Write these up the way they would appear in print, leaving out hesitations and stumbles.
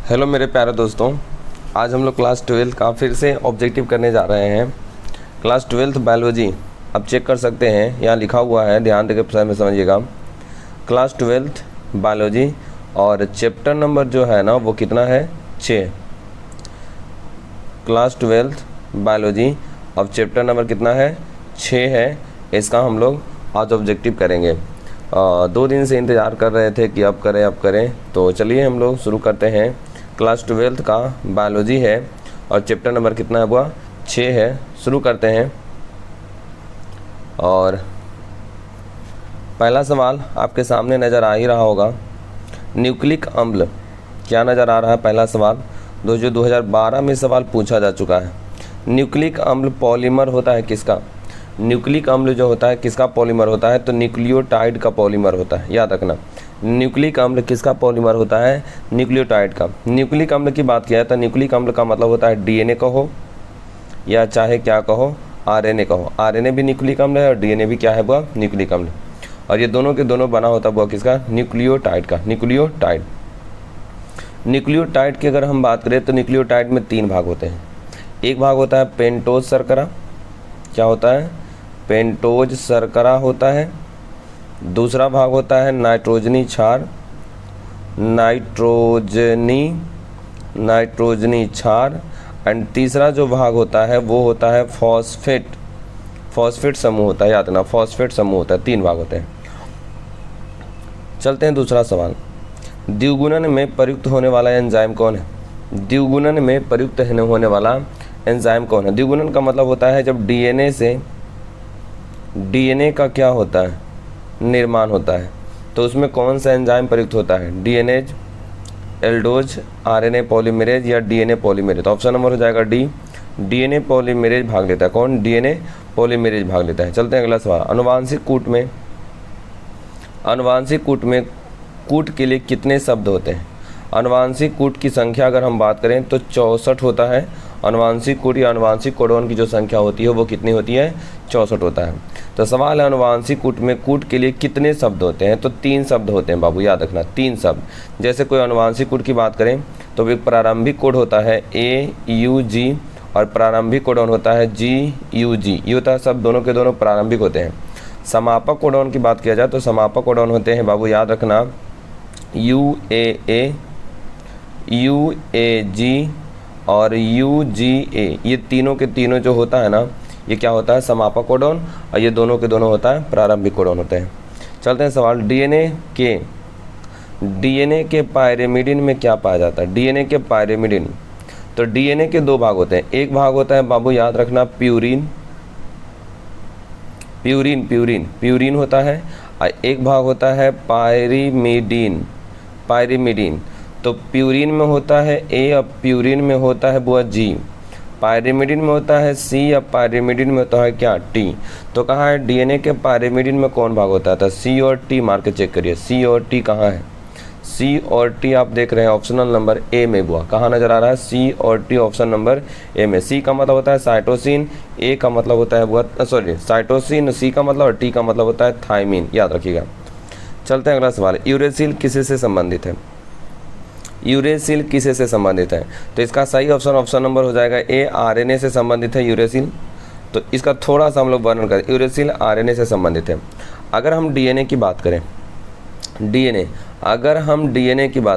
Hello मेरे प्यारे दोस्तों, आज हम लोग क्लास 12 का फिर से ऑब्जेक्टिव करने जा रहे हैं। क्लास 12 बायोलॉजी आप चेक कर सकते हैं, यहाँ लिखा हुआ है, ध्यान देकर में समझिएगा। क्लास 12 बायोलॉजी और चैप्टर नंबर जो है ना वो कितना है, 6। क्लास 12 बायोलॉजी अब चैप्टर नंबर कितना है, 6 है। इसका हम लोग आज ऑब्जेक्टिव करेंगे। 2 दिन से इंतज़ार कर रहे थे कि अब करें, तो चलिए हम लोग शुरू करते हैं। क्लास 12 का बायोलॉजी है और चैप्टर नंबर कितना है, वो 6 है। शुरू करते हैं। और पहला सवाल आपके सामने नज़र आ ही रहा होगा, न्यूक्लिक अम्ल क्या नज़र आ रहा है। पहला सवाल जो 2012 में सवाल पूछा जा चुका है। न्यूक्लिक अम्ल पॉलीमर होता है किसका? न्यूक्लिक अम्ल जो होता है किसका पॉलीमर होता है, तो न्यूक्लियोटाइड का पॉलीमर होता है। याद रखना, न्यूक्लिक अम्ल किसका पॉलीमर होता है, न्यूक्लियोटाइड का। न्यूक्लिक अम्ल की बात किया है तो न्यूक्लिक अम्ल का मतलब होता है डीएनए कहो या चाहे क्या कहो, आरएनए कहो। आरएनए भी न्यूक्लिक अम्ल है और डीएनए भी क्या है, वह न्यूक्लिक अम्ल। और ये दोनों के दोनों बना होता है वह किसका, न्यूक्लियोटाइड का। न्यूक्लियोटाइड की अगर हम बात करें तो न्यूक्लियोटाइड में 3 भाग होते हैं। एक भाग होता है पेंटोज शर्करा, क्या होता है, पेंटोज शर्करा होता है। दूसरा भाग होता है नाइट्रोजनी क्षार, नाइट्रोजनी क्षार। एंड तीसरा जो भाग होता है वो होता है फॉस्फेट समूह होता है। याद रखना, फॉस्फेट समूह होता है। 3 भाग होते हैं। चलते हैं दूसरा सवाल, द्विगुणन में प्रयुक्त होने वाला एंजाइम कौन है? द्विगुणन में प्रयुक्त होने वाला एंजाइम कौन है? द्विगुणन का मतलब होता है जब डीएनए का क्या होता है, निर्माण होता है, तो उसमें कौन सा एंजाइम प्रयुक्त होता है, डीएनएज, एल्डोज, आरएनए पॉलीमरेज या डीएनए पॉलीमरेज। तो ऑप्शन नंबर हो जाएगा डी, डीएनए पॉलीमरेज भाग लेता है। कौन? डीएनए पॉलीमरेज भाग लेता है। चलते हैं अगला सवाल, आनुवांशिक कूट में कूट के लिए कितने शब्द होते हैं? आनुवांशिक कूट की संख्या अगर हम बात करें तो 64 होता है। आनुवांशिक कूट या आनुवांशिक कोडोन की जो संख्या होती है वो कितनी होती है, 64 होता है। तो सवाल है आनुवांशिक कूट में कूट के लिए कितने शब्द होते हैं? तो 3 शब्द होते हैं बाबू, याद रखना, 3 शब्द। जैसे कोई आनुवांशिक कूट की बात करें तो एक प्रारंभिक कोड होता है AUG और प्रारंभिक कोडोन होता है GUG। ये होता है सब, दोनों के दोनों प्रारंभिक होते हैं। समापक कोडोन की बात किया जाए तो समापक कोडोन होते हैं बाबू, याद रखना, UAA, UAG और UGA। ये तीनों के तीनों जो होता है ना, ये क्या होता है, समापक कोडोन, और ये दोनों के दोनों होता है प्रारंभिक कोडोन होते हैं। चलते हैं सवाल, डीएनए के पायरिमिडिन में क्या पाया जाता है? डीएनए के पायरिमिडिन, तो डीएनए के 2 भाग होते हैं। एक भाग होता है बाबू, याद रखना, प्यूरिन होता है, और एक भाग होता है पायरिमिडिन। तो प्यूरिन में होता है A और प्यूरिन में होता है वो G, पायरिमिडिन में होता है C या पायरिमिडिन में होता है क्या, T। तो कहाँ है डीएनए के पायरिमिडिन में कौन भाग होता था? C और T मार के चेक करिए, C और T कहाँ है? C और T आप देख रहे हैं ऑप्शनल नंबर A में, बुआ कहाँ नज़र आ रहा है, C और T ऑप्शन नंबर A में। C का मतलब होता है साइटोसिन, A का मतलब होता है बुआ साइटोसिन, C का मतलब और T का मतलब होता है थायमिन, याद रखिएगा। चलते हैं अगला सवाल, यूरेसिल किसे से संबंधित है? यूरेसिल किसे से संबंधित है? तो इसका सही ऑप्शन नंबर हो जाएगा A, आरएनए से संबंधित है यूरेसिल। तो इसका थोड़ा सा हम लोग वर्णन करें, यूरेसिल आरएनए से संबंधित है। अगर हम डीएनए की बात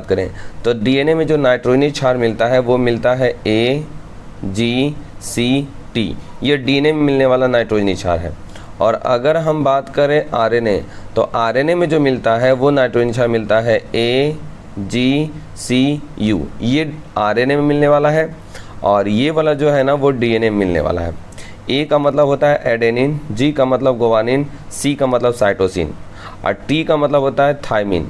करें, तो डीएनए में जो नाइट्रोजनी क्षार मिलता है वो मिलता है AGCT, ये डीएनए में मिलने वाला नाइट्रोजनी क्षार है। और अगर हम बात करें आरएनए, तो आरएनए में जो मिलता है वो नाइट्रोजन क्षार मिलता है AGCU, ये आरएनए में मिलने वाला है, और ये वाला जो है ना वो डीएनए में मिलने वाला है। A का मतलब होता है एडेनिन, G का मतलब गोवानिन, C का मतलब साइटोसिन, और T का मतलब होता है थायमिन।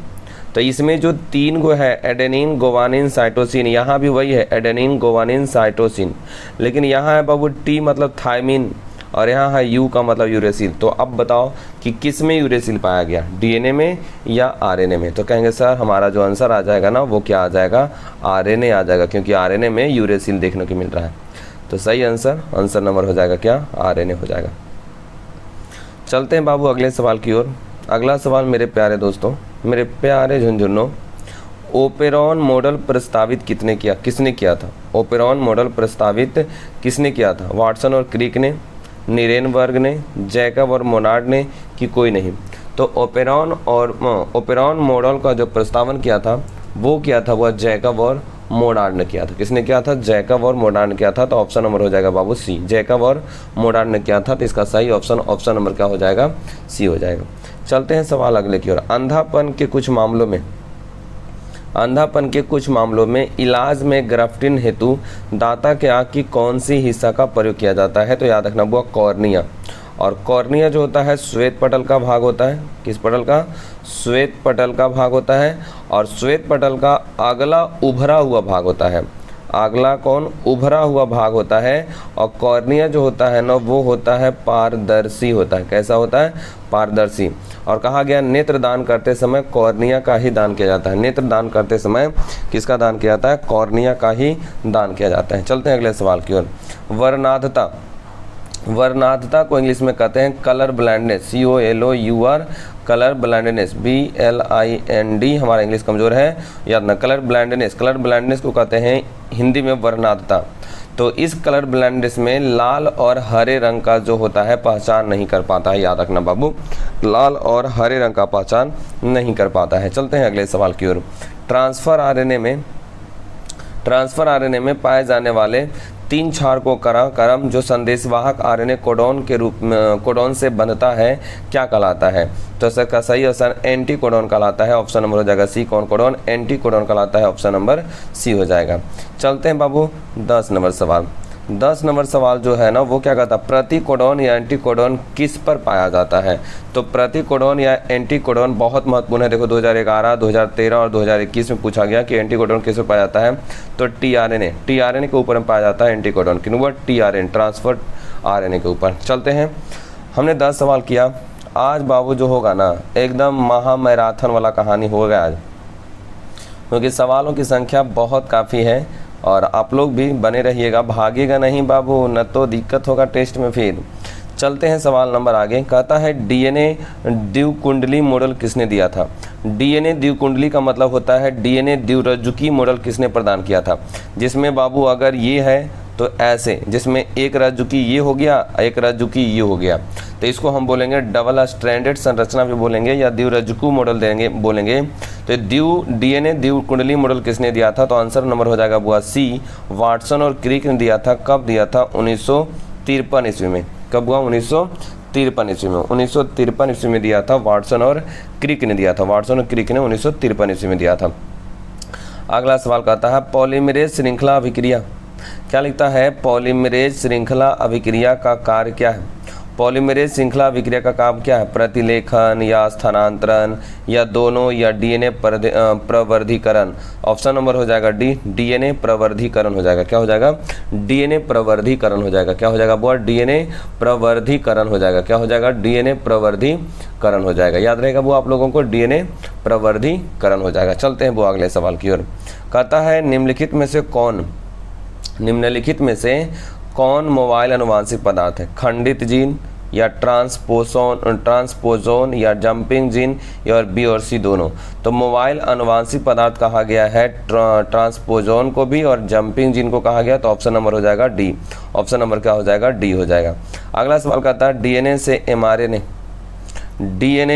तो इसमें जो 3 गो है, एडेनिन, गोवानिन, साइटोसिन, यहाँ भी वही है, एडेनिन, गोवानिन, साइटोसिन, लेकिन यहाँ है बाबू T मतलब थायमिन, और यहाँ है U का मतलब यूरेसिल। तो अब बताओ कि किस में यूरेसिल पाया गया, डीएनए में या आरएनए में? तो कहेंगे सर हमारा जो आंसर आ जाएगा ना वो क्या आ जाएगा, आरएनए आ जाएगा, क्योंकि आरएनए में यूरेसिल देखने को मिल रहा है। तो सही आंसर नंबर हो जाएगा क्या, आरएनए हो जाएगा। चलते हैं बाबू अगले सवाल की ओर। अगला सवाल मेरे प्यारे दोस्तों, मेरे प्यारे झुंझुनों, ओपेरॉन मॉडल प्रस्तावित किसने किया था? ओपेरॉन मॉडल प्रस्तावित किसने किया था? वाटसन और क्रिक ने, नीरेनबर्ग ने, जैकब और मोनार्ड ने, कि कोई नहीं? तो ओपेरॉन मॉडल का जो प्रस्तावन किया था वो किया था वह जैकब और मोनार्ड ने किया था। किसने किया था? जैकब और मोनार्ड ने किया था। तो ऑप्शन नंबर हो जाएगा बाबू सी, जैकब और मोनार्ड ने किया था। तो इसका सही ऑप्शन नंबर क्या हो जाएगा? सी हो जाएगा। चलते हैं सवाल अगले की ओर। अंधापन के कुछ मामलों में इलाज में ग्राफ्टिन हेतु दाता के आँख की कौन सी हिस्सा का प्रयोग किया जाता है? तो याद रखना वो कॉर्निया। और कॉर्निया जो होता है श्वेत पटल का भाग होता है। किस पटल का? श्वेत पटल का भाग होता है। और श्वेत पटल का अगला उभरा हुआ भाग होता है। अगला कौन? उभरा हुआ भाग होता है। और कॉर्निया जो होता है ना वो होता है पारदर्शी होता है। कैसा होता है? पारदर्शी। और कहा गया नेत्र दान करते समय कॉर्निया का ही दान किया जाता है। नेत्र दान करते समय किसका दान किया जाता है? कॉर्निया का ही दान किया जाता है। चलते हैं अगले सवाल की ओर। वर्णाधता को इंग्लिश में कहते हैं colour blindness. COLOUR colour blindness. BLIND हमारा इंग्लिश कमज़ोर है, याद ना। कलर ब्लाइंडनेस को कहते हैं हिंदी में वर्णाधता। तो इस कलर ब्लाइंडनेस में लाल और हरे रंग का जो होता है पहचान नहीं कर पाता है। याद रखना बाबू, लाल और हरे रंग का पहचान नहीं कर पाता है। चलते हैं अगले सवाल की ओर। ट्रांसफर आरएनए में पाए जाने वाले 3 क्षारकों क्रम जो संदेशवाहक आरएनए कोडॉन से बंधता है क्या कहलाता है? तो इसका सही ऑप्शन एंटी कोडॉन कहलाता है। ऑप्शन नंबर हो जाएगा सी। कौन कोडॉन? एंटी कोडॉन कहलाता है। ऑप्शन नंबर सी हो जाएगा। चलते हैं बाबू 10 नंबर सवाल। 10 नंबर सवाल जो है ना वो क्या कहता है? प्रतिकोडॉन या एंटीकोडॉन किस पर पाया जाता है? तो प्रतिकोडॉन या एंटीकोडॉन बहुत महत्वपूर्ण है। देखो 2011, 2013 और 2021 में पूछा गया कि एंटीकोडॉन किस पर पाया जाता है? तो टीआरएनए के ऊपर में पाया जाता है एंटीकोडॉन। किन ऊपर? टीआरएन, ट्रांसफर आरएनए के ऊपर। चलते हैं, हमने 10 सवाल किया। आज बाबू जो होगा ना एकदम महामैराथन वाला कहानी होगा आज, क्योंकि सवालों की संख्या बहुत काफ़ी है और आप लोग भी बने रहिएगा, भागिएगा नहीं बाबू, न तो दिक्कत होगा टेस्ट में फिर। चलते हैं सवाल नंबर आगे। कहता है डीएनए द्विकुंडली मॉडल किसने दिया था? डीएनए द्विकुंडली का मतलब होता है डीएनए द्विरज्जुकी मॉडल किसने प्रदान किया था? जिसमें बाबू अगर ये है तो ऐसे, जिसमें एक रज्जुकी ये हो गया, एक रज्जुकी ये हो गया, तो इसको हम बोलेंगे डबल स्ट्रैंडेड संरचना भी बोलेंगे या द्विरज्जुकू मॉडल बोलेंगे। तो डीएनए द्विकुंडली मॉडल किसने दिया था? तो आंसर नंबर हो जाएगा बुआ सी, वाटसन और क्रिक ने दिया था। कब दिया था? 1953 ईस्वी में। कब हुआ? 1953 ईस्वी में। 1953 ईस्वी में दिया था। वाटसन और क्रिक ने दिया था। वाटसन और क्रिक ने 1953 ईस्वी में दिया था। अगला सवाल कहता है पॉलीमरेज श्रृंखला अभिक्रिया। क्या लिखता है? पॉलीमरेज श्रृंखला अभिक्रिया का कार्य क्या है? पॉलीमरेज श्रृंखला अभिक्रिया का काम क्या है? प्रतिलेखन या स्थानांतरण या दोनों या डीएनए प्रवर्धीकरण। ऑप्शन नंबर हो जाएगा डी, डीएनए प्रवर्धीकरण हो जाएगा। क्या हो जाएगा? डीएनए प्रवर्धीकरण हो जाएगा। क्या हो जाएगा बुआ? डीएनए प्रवर्धीकरण हो जाएगा। क्या हो जाएगा? डीएनए प्रवर्धीकरण हो जाएगा। याद रहेगा बुआ आप लोगों को, डीएनए प्रवर्धीकरण हो जाएगा। चलते हैं बुआ अगले सवाल की ओर। कहता है निम्नलिखित में से कौन मोबाइल अनुवांशिक पदार्थ है? खंडित जीन या ट्रांसपोजोन या जंपिंग जीन या बी और सी दोनों। तो मोबाइल अनुवांशिक पदार्थ कहा गया है ट्रांसपोजोन को भी और जंपिंग जीन को कहा गया। तो ऑप्शन नंबर हो जाएगा डी। ऑप्शन नंबर क्या हो जाएगा? डी हो जाएगा। अगला सवाल कहता है डीएनए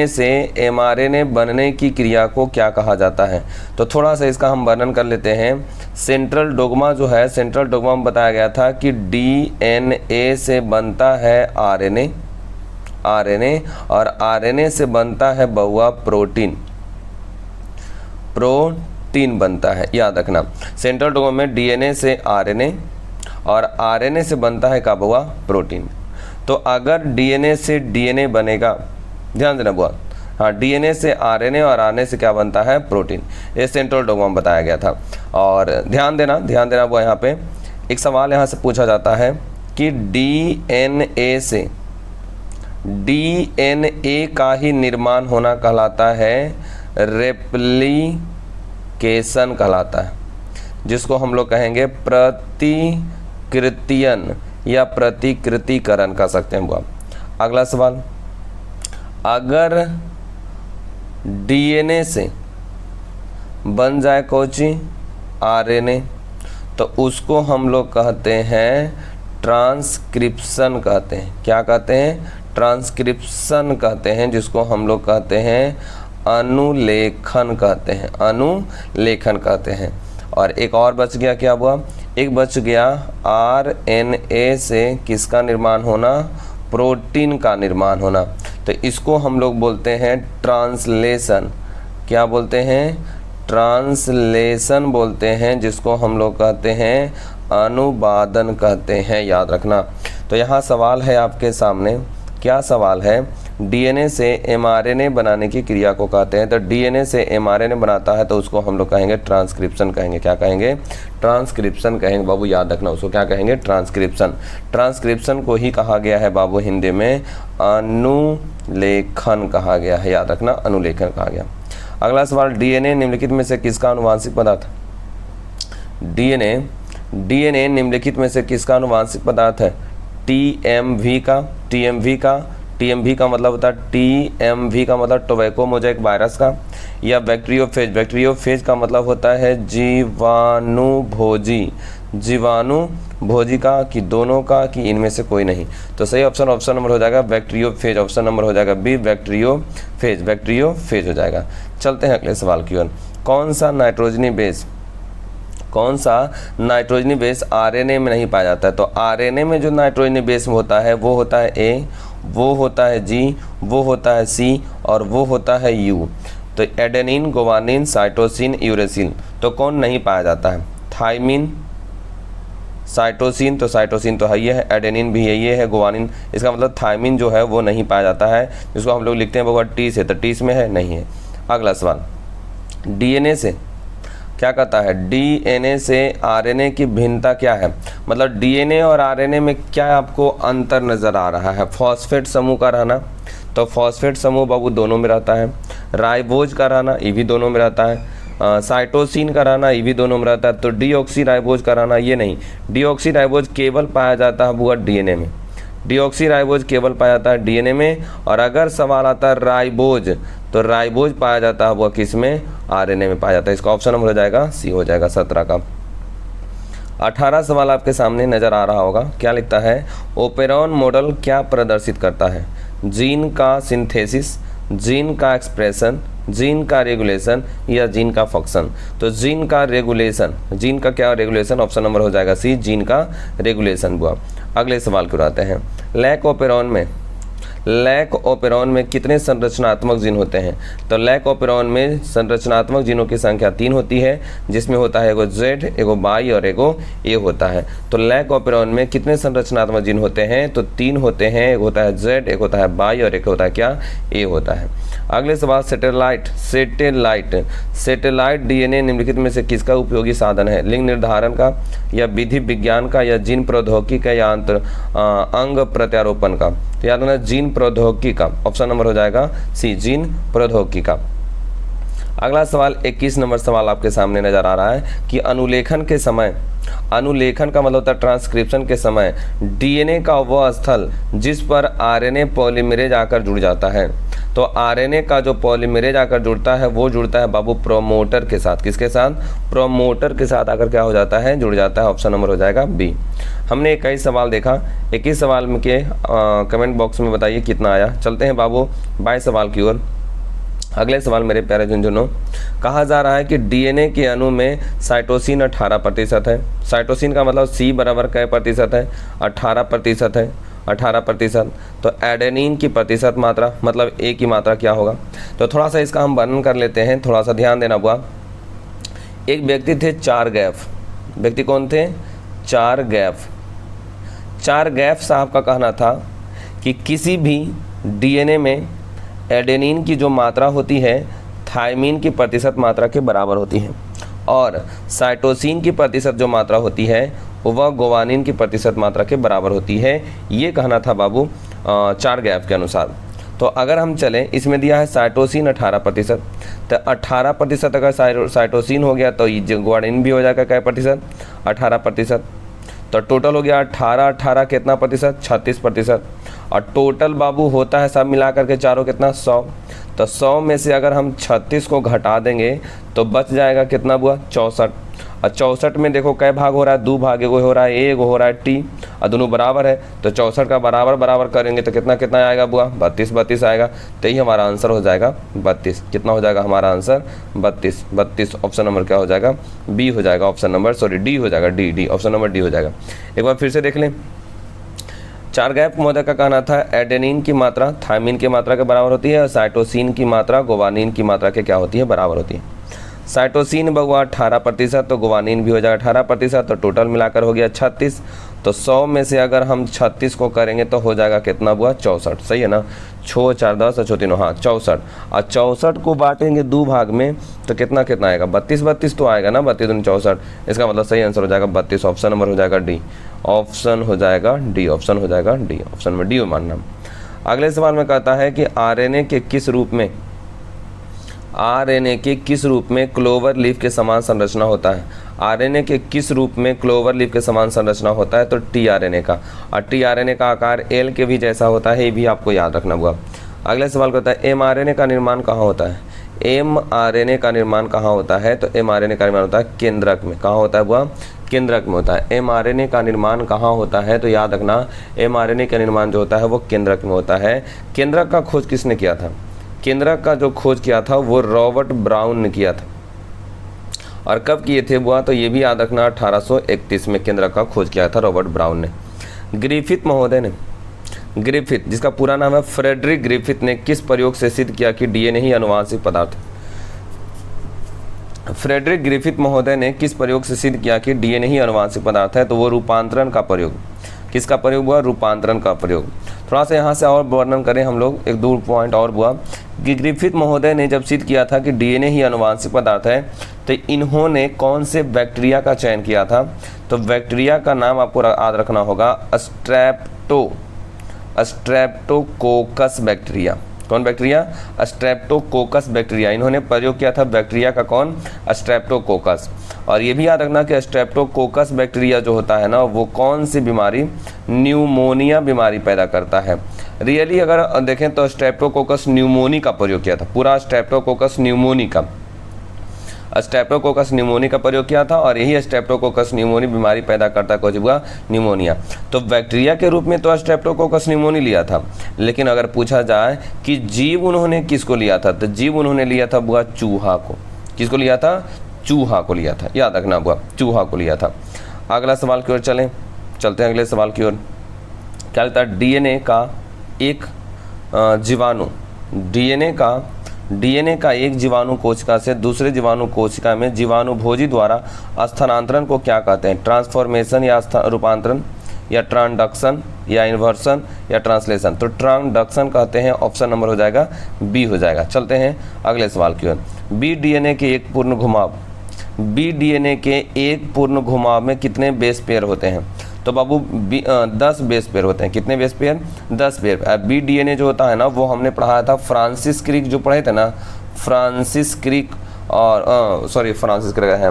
से एमआरएनए बनने की क्रिया को क्या कहा जाता है? तो थोड़ा सा इसका हम वर्णन कर लेते हैं। सेंट्रल डोग्मा जो है, सेंट्रल डोग्मा में बताया गया था कि डीएनए से बनता है आरएनए और आरएनए से बनता है बउआ प्रोटीन बनता है। याद रखना, सेंट्रल डोग्मा में डीएनए से आरएनए और आरएनए से बनता है का बउआ? प्रोटीन। तो अगर डीएनए से डीएनए बनेगा, ध्यान देना बुआ, हाँ, डीएनए से आरएनए और आरएनए से क्या बनता है? प्रोटीन। ये सेंट्रल डोग्मा में बताया गया था। और ध्यान देना बुआ, यहाँ पे एक सवाल यहाँ से पूछा जाता है कि डीएनए का ही निर्माण होना कहलाता है रेप्लिकेशन कहलाता है, जिसको हम लोग कहेंगे प्रतिकृतियन या प्रतिकृतिकरण कर सकते हैं बुआ। अगला सवाल, अगर डीएनए बन जाए कोची आरएनए, तो उसको हम लोग कहते हैं ट्रांसक्रिप्शन कहते हैं। क्या कहते हैं? ट्रांसक्रिप्शन कहते हैं, जिसको हम लोग कहते हैं अनुलेखन कहते हैं, अनुलेखन कहते हैं। और एक और बच गया, क्या हुआ? एक बच गया आरएनए से किसका निर्माण होना? प्रोटीन का निर्माण होना। तो इसको हम लोग बोलते हैं ट्रांसलेशन। क्या बोलते हैं? ट्रांसलेशन बोलते हैं, जिसको हम लोग कहते हैं अनुवादन कहते हैं, याद रखना। तो यहाँ सवाल है आपके सामने, क्या सवाल है? डीएनए से एमआरएनए बनाने की क्रिया को कहते हैं। तो डीएनए से एमआरएनए बनाता है तो उसको हम लोग कहेंगे ट्रांसक्रिप्शन कहेंगे। क्या कहेंगे? ट्रांसक्रिप्शन कहेंगे बाबू, याद रखना उसको क्या कहेंगे? ट्रांसक्रिप्शन। ट्रांसक्रिप्शन को ही कहा गया है बाबू हिंदी में अनुलेखन कहा गया है, याद रखना, अनुलेखन कहा गया। अगला सवाल, डीएनए निम्नलिखित में से किसका आनुवांशिक पदार्थ? डीएनए निम्नलिखित में से किसका आनुवांशिक पदार्थ है? टीएमवी का मतलब होता है टीएमवी का मतलब टोबैको मोज़ेक वायरस का, या बैक्टीरियोफेज का मतलब होता है जीवाणुभोजी का, कि दोनों का, कि इनमें से कोई नहीं। तो सही ऑप्शन नंबर हो जाएगा बैक्टीरियोफेज, ऑप्शन नंबर हो जाएगा बी बैक्टीरियोफेज हो जाएगा। चलते हैं अगले सवाल की ओर। कौन सा नाइट्रोजनी बेस आरएनए में नहीं पाया जाता है? तो आरएनए में जो नाइट्रोजनी बेस होता है वो होता है ए, वो होता है जी, वो होता है सी, और वो होता है यू। तो एडेनिन, गुवानिन, साइटोसिन, यूरेसिल, तो कौन नहीं पाया जाता है? थाइमिन, साइटोसिन, तो साइटोसिन तो है ये है, एडेनिन भी ये है, गुवानिन, इसका मतलब थाइमिन जो है वो नहीं पाया जाता है, जिसको हम लोग लिखते हैं वो टी से, तो टी में है, नहीं है। अगला सवाल, डीएनए से क्या कहता है? डीएनए से आरएनए की भिन्नता क्या है? मतलब डीएनए और आरएनए में क्या आपको अंतर नज़र आ रहा है? फॉस्फेट समूह का रहना, तो फॉस्फेट समूह बाबू दोनों में रहता है। राइबोज का रहना, ये भी दोनों में रहता है। साइटोसिन का रहना, ये भी दोनों में रहता है। तो डीऑक्सी राइबोज का रहना ये नहीं। डीऑक्सी राइबोज केवल पाया जाता है बुआ डीएनए में, डीऑक्सी राइबोज केवल पाया जाता है डीएनए में। और अगर सवाल आता है राइबोज, तो राइबोज पाया जाता है वो किस में? आरएनए में पाया जाता है। इसका ऑप्शन नंबर हो जाएगा सी, हो जाएगा 17 का। 18 सवाल आपके सामने नज़र आ रहा होगा। क्या लिखता है? ओपेरॉन मॉडल क्या प्रदर्शित करता है? जीन का सिंथेसिस, जीन का एक्सप्रेशन, जीन का रेगुलेशन, या जीन का फंक्शन? तो जीन का रेगुलेशन, जीन का क्या रेगुलेशन? ऑप्शन नंबर हो जाएगा सी, जीन का रेगुलेशन हुआ। अगले सवाल को आते हैं। लैक ओपेरॉन में कितने संरचनात्मक जीन होते हैं? तो लैक ओपेरॉन में संरचनात्मक जीनों की संख्या 3 होती है, जिसमें होता है एगो जेड, एगो बाई और एगो ए होता है। तो लैक ओपेरॉन में कितने संरचनात्मक जीन होते हैं? तो 3 होते हैं, एक होता है जेड, एक होता है बाई और एक होता है क्या? ए होता है। अगले सवाल, सैटेलाइट डीएनए निम्नलिखित में से किसका उपयोगी साधन है? लिंग निर्धारण का, या विधि विज्ञान का, या जीन प्रौद्योगिकी का, या अंग प्रत्यारोपण का? तो याद रखना जीन प्रौद्योगिकी का, ऑप्शन नंबर हो जाएगा सी, जीन प्रौद्योगिकी का। अगला सवाल 21 नंबर सवाल आपके सामने नजर आ रहा है कि अनुलेखन के समय, अनुलेखन का मतलब होता है ट्रांसक्रिप्शन के समय, डीएनए का वह स्थल जिस पर आरएनए पॉलीमरेज आकर जुड़ जाता है। तो आरएनए का जो पॉलीमरेज आकर जुड़ता है वो जुड़ता है बाबू प्रोमोटर के साथ। किसके साथ? प्रोमोटर के साथ आकर क्या हो जाता है? जुड़ जाता है। ऑप्शन नंबर हो जाएगा बी। हमने 21 सवाल देखा, 21 सवाल में के कमेंट बॉक्स में बताइए कितना आया। चलते हैं बाबू 22 सवाल की ओर। अगले सवाल मेरे प्यारे झुंझुनों, कहा जा रहा है कि डीएनए के अणु में साइटोसिन 18% है। साइटोसिन का मतलब सी बराबर कै प्रतिशत है? 18% है, 18%। तो एडेनिन की प्रतिशत मात्रा मतलब ए की मात्रा क्या होगा? तो थोड़ा सा इसका हम वर्णन कर लेते हैं, थोड़ा सा ध्यान देना बुआ। एक व्यक्ति थे चारगैफ, व्यक्ति कौन थे? चारगैफ साहब का कहना था कि किसी भी डीएनए में एडेनिन की जो मात्रा होती है थायमिन की प्रतिशत मात्रा के बराबर होती है, और साइटोसिन की प्रतिशत जो मात्रा होती है वह गुवानिन की प्रतिशत मात्रा के बराबर होती है। ये कहना था बाबू चारगैफ के अनुसार। तो अगर हम चलें, इसमें दिया है साइटोसिन 18%, तो 18% अगर साइटोसिन हो गया तो गुवानिन भी हो जाएगा क्या प्रतिशत? 18%। तो टोटल हो गया 18 कितना प्रतिशत? 36%। और टोटल बाबू होता है सब मिला करके चारों कितना 100। तो 100 में से अगर हम 36 को घटा देंगे तो बच जाएगा कितना बुआ 64। और 64 में देखो कै भाग हो रहा है, 2 भाग, एगो हो रहा है ए, एगो हो रहा है टी, और दोनों बराबर है। तो 64 का बराबर बराबर करेंगे तो कितना कितना आएगा बुआ 32 32 आएगा। तो यही हमारा आंसर हो जाएगा 32। कितना हो जाएगा हमारा आंसर 32। 32 ऑप्शन नंबर क्या हो जाएगा बी हो जाएगा, ऑप्शन नंबर सॉरी डी हो जाएगा, डी ऑप्शन नंबर डी हो जाएगा। एक बार फिर से देख लें। 4 गैप महोदय का कहना था एडेनिन की मात्रा थायमिन की मात्रा के बराबर होती है और साइटोसिन की मात्रा गुवानिन की मात्रा के क्या होती है बराबर होती है। साइटोसिन बगुआ 18% तो गुवानिन भी हो जाएगा 18%, तो टोटल मिलाकर हो गया 36। तो 100 में से अगर हम 36 को करेंगे तो हो जाएगा कितना बुआ 64। सही है ना, 6 4 10 और 6 3 हाँ 64। और 64 को बांटेंगे 2 भाग में तो कितना कितना आएगा 32 32 तो आएगा ना, 32 दूनी 64। इसका मतलब सही आंसर हो जाएगा 32। ऑप्शन नंबर हो जाएगा डी, ऑप्शन हो जाएगा डी, ऑप्शन हो जाएगा डी, ऑप्शन में डी हो मानना। अगले सवाल में कहता है कि आरएनए के किस रूप में क्लोवर लीफ के समान संरचना होता है। आरएनए के किस रूप में क्लोवर लीफ के समान संरचना होता है, तो टीआरएनए का। और टीआरएनए का आकार एल के भी जैसा होता है, ये भी आपको याद रखना होगा। अगले सवाल कहता है एमआरएनए का निर्माण कहाँ होता है। एमआरएनए का निर्माण कहाँ होता है, तो एमआरएनए का निर्माण होता है केंद्रक में। कहाँ होता है बुआ केंद्रक में होता है। एमआरएनए का निर्माण कहाँ होता है, तो याद रखना एमआरएनए का निर्माण जो होता है वो केंद्रक में होता है। केंद्रक का खोज किसने किया था, केंद्रक का जो खोज किया था वो रॉबर्ट ब्राउन ने किया था। और कब किए थे बुआ, तो ये भी याद रखना 1831 में केंद्रक का खोज किया था रॉबर्ट ब्राउन ने। ग्रिफिथ महोदय ने, ग्रिफिथ जिसका पूरा नाम है फ्रेडरिक ग्रिफिथ ने किस प्रयोग से सिद्ध किया कि डीएनए ही आनुवांशिक पदार्थ है। फ्रेडरिक ग्रिफिथ महोदय ने किस प्रयोग से सिद्ध किया कि डीएनए ही आनुवांशिक पदार्थ है, तो वो रूपांतरण का प्रयोग। किसका प्रयोग हुआ, रूपांतरण का प्रयोग। थोड़ा सा यहाँ से और वर्णन करें हम लोग, एक 2 पॉइंट और हुआ कि ग्रिफिथ महोदय ने जब सिद्ध किया था कि डीएनए ही आनुवांशिक पदार्थ है तो इन्होंने कौन से बैक्टीरिया का चयन किया था, तो बैक्टीरिया का नाम आपको याद रखना होगा स्ट्रेप्टोकोकस बैक्टीरिया। कौन बैक्टीरिया, स्ट्रेप्टोकोकस बैक्टीरिया। इन्होंने प्रयोग किया था बैक्टीरिया का, कौन स्ट्रेप्टोकोकस। और ये भी याद रखना कि स्ट्रेप्टोकोकस बैक्टीरिया जो होता है ना वो कौन सी बीमारी, न्यूमोनिया बीमारी पैदा करता है। रियली अगर देखें तो स्ट्रेप्टोकोकस न्यूमोनी का प्रयोग किया था, पूरा स्ट्रेप्टोकोकस न्यूमोनी का प्रयोग किया था। और यही स्ट्रेप्टोकोकस न्यूमोनी बीमारी पैदा करता है, कुछ हुआ न्यूमोनिया। तो बैक्टीरिया के रूप में तो स्ट्रेप्टोकोकस न्यूमोनी लिया था, लेकिन अगर पूछा जाए कि जीव उन्होंने किसको लिया था, तो जीव उन्होंने लिया था बुआ चूहा को। किसको लिया था, चूहा को लिया था, याद रखना बुआ चूहा को लिया था। अगला सवाल की ओर चलते हैं अगले सवाल की ओर। क्या लगता है डीएनए का एक जीवाणु, डीएनए का एक जीवाणु कोशिका से दूसरे जीवाणु कोशिका में जीवाणुभोजी द्वारा स्थानांतरण को क्या कहते हैं, ट्रांसफॉर्मेशन या रूपांतरण या ट्रांसडक्शन या इन्वर्सन या ट्रांसलेशन। तो ट्रांसडक्शन कहते हैं, ऑप्शन नंबर हो जाएगा बी हो जाएगा। चलते हैं अगले सवाल की ओर। बी डीएनए के एक पूर्ण घुमाव में कितने बेस पेयर होते हैं, तो बाबू 10 बेस पेयर होते हैं। कितने base pair, 10 pair. B DNA जो होता है ना वो हमने पढ़ाया था फ्रांसिस क्रिक, जो पढ़े थे ना फ्रांसिस क्रिक और फ्रांसिस क्रिक है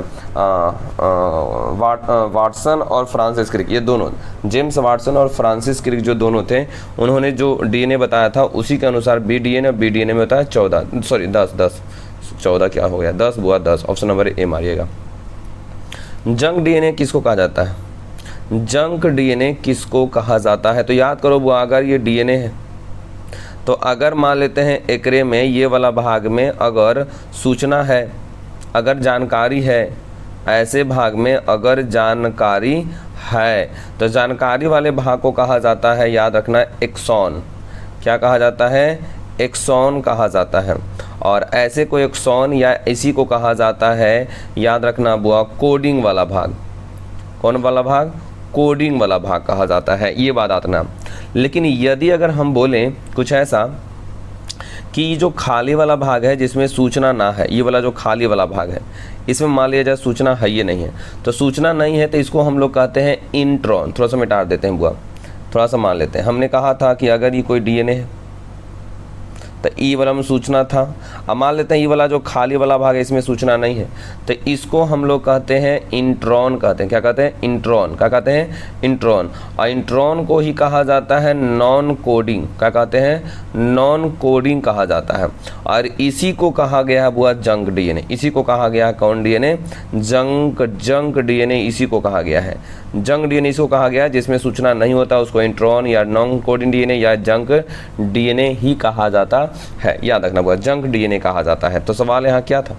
वाटसन और फ्रांसिस क्रिक, ये दोनों जेम्स वाटसन और फ्रांसिस क्रिक जो दोनों थे, उन्होंने जो डीएनए बताया था उसी के अनुसार बी डीएनए में होता है 14 क्या हो गया 10 बुआ 10। ऑप्शन नंबर ए मारिएगा। जंक डीएनए किसको कहा जाता है, जंक डीएनए किसको कहा जाता है, तो याद करो बुआ अगर ये डीएनए है तो अगर मान लेते हैं एकरे में ये वाला भाग में अगर सूचना है, अगर जानकारी है, ऐसे भाग में अगर जानकारी है तो जानकारी वाले भाग को कहा जाता है, याद रखना एक्सॉन। क्या कहा जाता है, एक्सॉन कहा जाता है। और ऐसे को एक्सॉन या इसी को कहा जाता है, याद रखना बुआ कोडिंग वाला भाग। कौन वाला भाग, कोडिंग वाला भाग कहा जाता है, ये बात आतना। लेकिन यदि अगर हम बोलें कुछ ऐसा कि जो खाली वाला भाग है जिसमें सूचना ना है, ये वाला जो खाली वाला भाग है इसमें मान लिया जाए सूचना है ये नहीं है, तो सूचना नहीं है तो इसको हम लोग कहते हैं इंट्रॉन। थोड़ा सा मिटा देते हैं बुआ, थोड़ा सा मान लेते हैं। हमने कहा था कि अगर ये कोई डीएनए है तो ई वाला में सूचना था। अब मान लेते हैं ई वाला जो खाली वाला भाग है इसमें सूचना नहीं है, तो इसको हम लोग कहते हैं इंट्रॉन कहते हैं। क्या कहते हैं? इंट्रॉन। क्या कहते हैं? इंट्रॉन। और इंट्रॉन को ही कहा जाता है नॉन कोडिंग। क्या कहते हैं? नॉन कोडिंग कहा जाता है। और इसी को कहा गया है बुआ जंक डीएनए। इसी को कहा गया है कौन डीएनए? जंक डीएनए इसी को कहा गया है। जंक डीएनए इसको कहा गया है जिसमें सूचना नहीं होता, उसको इंट्रॉन या नॉन कोडिंग डीएनए या जंक डीएनए ही कहा जाता है। याद रखना बुआ, जंक डीएनए कहा जाता है। तो सवाल यहाँ क्या था?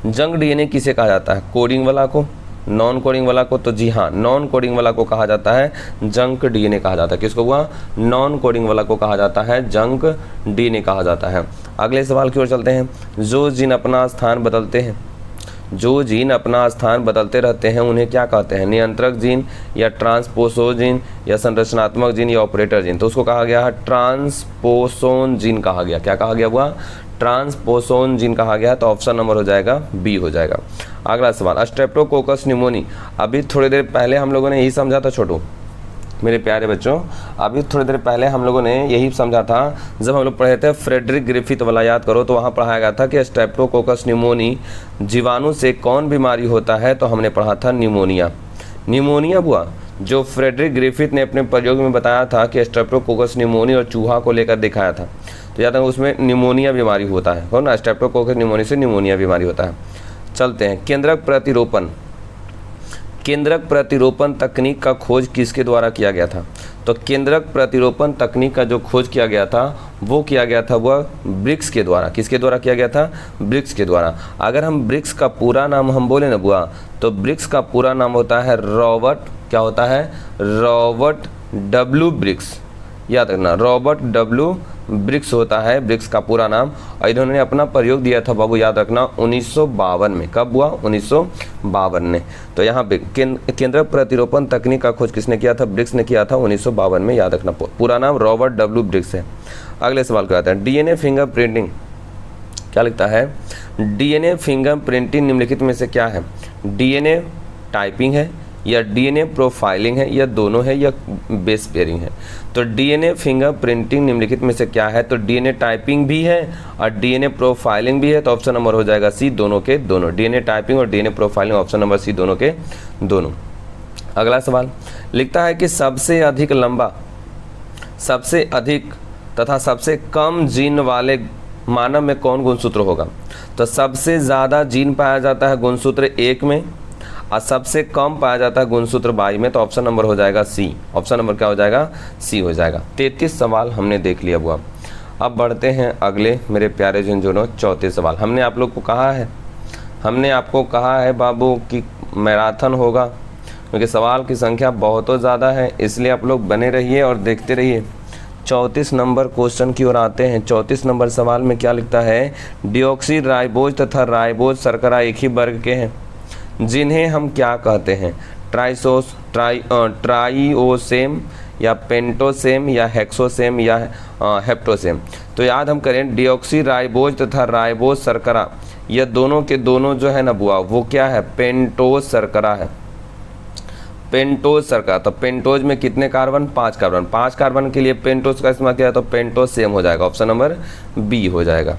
जंक डीएनए किसे कहा जाता है? कोडिंग वाला को, नॉन कोडिंग वाला को? तो जी हाँ, नॉन कोडिंग वाला को कहा जाता है जंक डीएनए कहा जाता है। किसको हुआ? नॉन कोडिंग वाला को कहा जाता है जंक डीएनए कहा जाता है। अगले सवाल की ओर चलते हैं। जो जीन अपना स्थान बदलते हैं, जो जीन अपना स्थान बदलते रहते हैं उन्हें क्या कहते हैं? नियंत्रक जीन या ट्रांसपोसोन जीन या संरचनात्मक जीन या ऑपरेटर जीन? तो उसको कहा गया है ट्रांसपोसोन जीन कहा गया। क्या कहा गया हुआ? ट्रांसपोसोन जीन कहा गया। तो ऑप्शन नंबर हो जाएगा बी हो जाएगा। अगला सवाल, स्ट्रेप्टोकोकस न्यूमोनी। अभी थोड़ी देर पहले हम लोगों ने यही समझा था छोटू, मेरे प्यारे बच्चों, अभी थोड़ी देर पहले हम लोगों ने यही समझा था जब हम लोग पढ़े थे फ्रेडरिक ग्रिफिथ वाला, याद करो, तो वहाँ पढ़ाया गया था कि स्ट्रेप्टोकोकस न्यूमोनी जीवाणु से कौन बीमारी होता है? तो हमने पढ़ा था न्यूमोनिया। न्यूमोनिया बुआ जो फ्रेडरिक ग्रिफिथ ने अपने प्रयोग में बताया था कि स्ट्रेप्टोकोकस न्यूमोनी और चूहा को लेकर दिखाया था, तो याद है उसमें न्यूमोनिया बीमारी होता है, हो ना? स्ट्रेप्टोकोकस न्यूमोनी से न्यूमोनिया बीमारी होता है। चलते हैं, केंद्रक प्रतिरोपण। केंद्रक प्रतिरोपण तकनीक का खोज किसके द्वारा किया गया था? तो केंद्रक प्रतिरोपण तकनीक का जो खोज किया गया था वो किया गया था वह ब्रिक्स के द्वारा। किसके द्वारा किया गया था? ब्रिक्स के द्वारा। अगर हम ब्रिक्स का पूरा नाम हम बोले ना बुआ, तो ब्रिक्स का पूरा नाम होता है रॉबर्ट, क्या होता है? Robert W Briggs. याद रखना, रॉबर्ट डब्ल्यू ब्रिक्स होता है ब्रिक्स का पूरा नाम। और इन्होंने अपना प्रयोग दिया था बाबू, याद रखना, 1952 में। कब हुआ? 1952 में। तो यहाँ पे केंद्रक प्रतिरोपण तकनीक का खोज किसने किया था? ब्रिक्स ने किया था 1952 में। याद रखना, पूरा नाम रॉबर्ट डब्ल्यू ब्रिक्स है। अगले सवाल क्या आता है? DNA finger printing. क्या लिखता है? डीएनए फिंगर प्रिंटिंग निम्नलिखित में से क्या है? डीएनए टाइपिंग है या डीएनए प्रोफाइलिंग है या दोनों है या बेस पेयरिंग है? तो डीएनए फिंगर प्रिंटिंग निम्नलिखित में से क्या है? तो डीएनए टाइपिंग भी है और डीएनए प्रोफाइलिंग भी है। तो ऑप्शन नंबर हो जाएगा सी, दोनों के दोनों। डीएनए टाइपिंग और DNA profiling, option number C, दोनों के दोनों। अगला सवाल लिखता है कि सबसे अधिक लंबा, सबसे अधिक तथा सबसे कम जीन वाले मानव में कौन गुणसूत्र होगा? तो सबसे ज़्यादा जीन पाया जाता है गुणसूत्र 1 में और सबसे कम पाया जाता है गुणसूत्र 22 में। तो ऑप्शन नंबर हो जाएगा सी। ऑप्शन नंबर क्या हो जाएगा? सी हो जाएगा। 33 सवाल हमने देख लिया बुआ। अब बढ़ते हैं अगले मेरे प्यारे झुंझुनों, चौथे सवाल। हमने आप लोग को कहा है, हमने आपको कहा है बाबू कि मैराथन होगा, क्योंकि सवाल की संख्या बहुत ज़्यादा है, इसलिए आप लोग बने रहिए और देखते रहिए। 34 नंबर क्वेश्चन की ओर आते हैं। 34 नंबर सवाल में क्या लिखता है? डिऑक्सी राइबोज तथा राइबोज शर्करा एक ही वर्ग के हैं, जिन्हें हम क्या कहते हैं? ट्राइओसेम या पेंटोसेम या हेक्सोसेम या हेप्टोसेम? तो याद हम करें, डिऑक्सी राइबोज तथा राइबोज शर्करा ये दोनों के दोनों जो है ना बुआ, वो क्या है? पेंटोज शर्करा है। पेंटोज शर्करा। तो पेंटोज में कितने कार्बन? 5 कार्बन। 5 कार्बन के लिए पेंटोज का इस्तेमाल किया तो पेंटोसेम हो जाएगा। ऑप्शन नंबर बी हो जाएगा।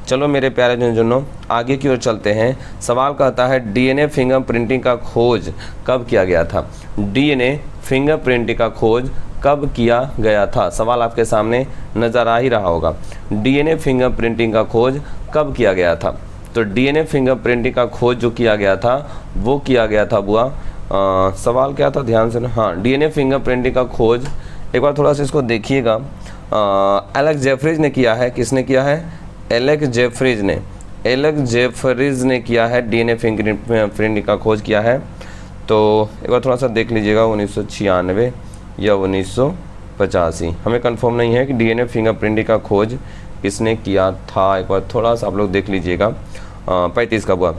चलो मेरे प्यारे झुंझुनों, आगे की ओर चलते हैं। सवाल कहता है डीएनए फिंगर प्रिंटिंग का खोज कब किया गया था? डीएनए फिंगर प्रिंटिंग का खोज कब किया गया था? सवाल आपके सामने नज़र आ ही रहा होगा। डीएनए फिंगर प्रिंटिंग का खोज कब किया गया था? तो डीएनए फिंगर प्रिंटिंग का खोज जो किया गया था वो किया गया था बुआ, सवाल क्या था ध्यान से ना, हाँ, डीएनए फिंगर प्रिंटिंग का खोज, एक बार थोड़ा सा इसको देखिएगा, एलेक्स जेफरीज ने किया है। किसने किया है? एलेक्स जेफरीज ने किया है, डीएनए फिंगर प्रिंटिंग का खोज किया है। तो एक बार थोड़ा सा देख लीजिएगा, 1996 या 1985, हमें कंफर्म नहीं है कि डीएनए फिंगर प्रिंटिंग का खोज किसने किया था। एक बार थोड़ा सा आप लोग देख लीजिएगा। 35 का हुआ,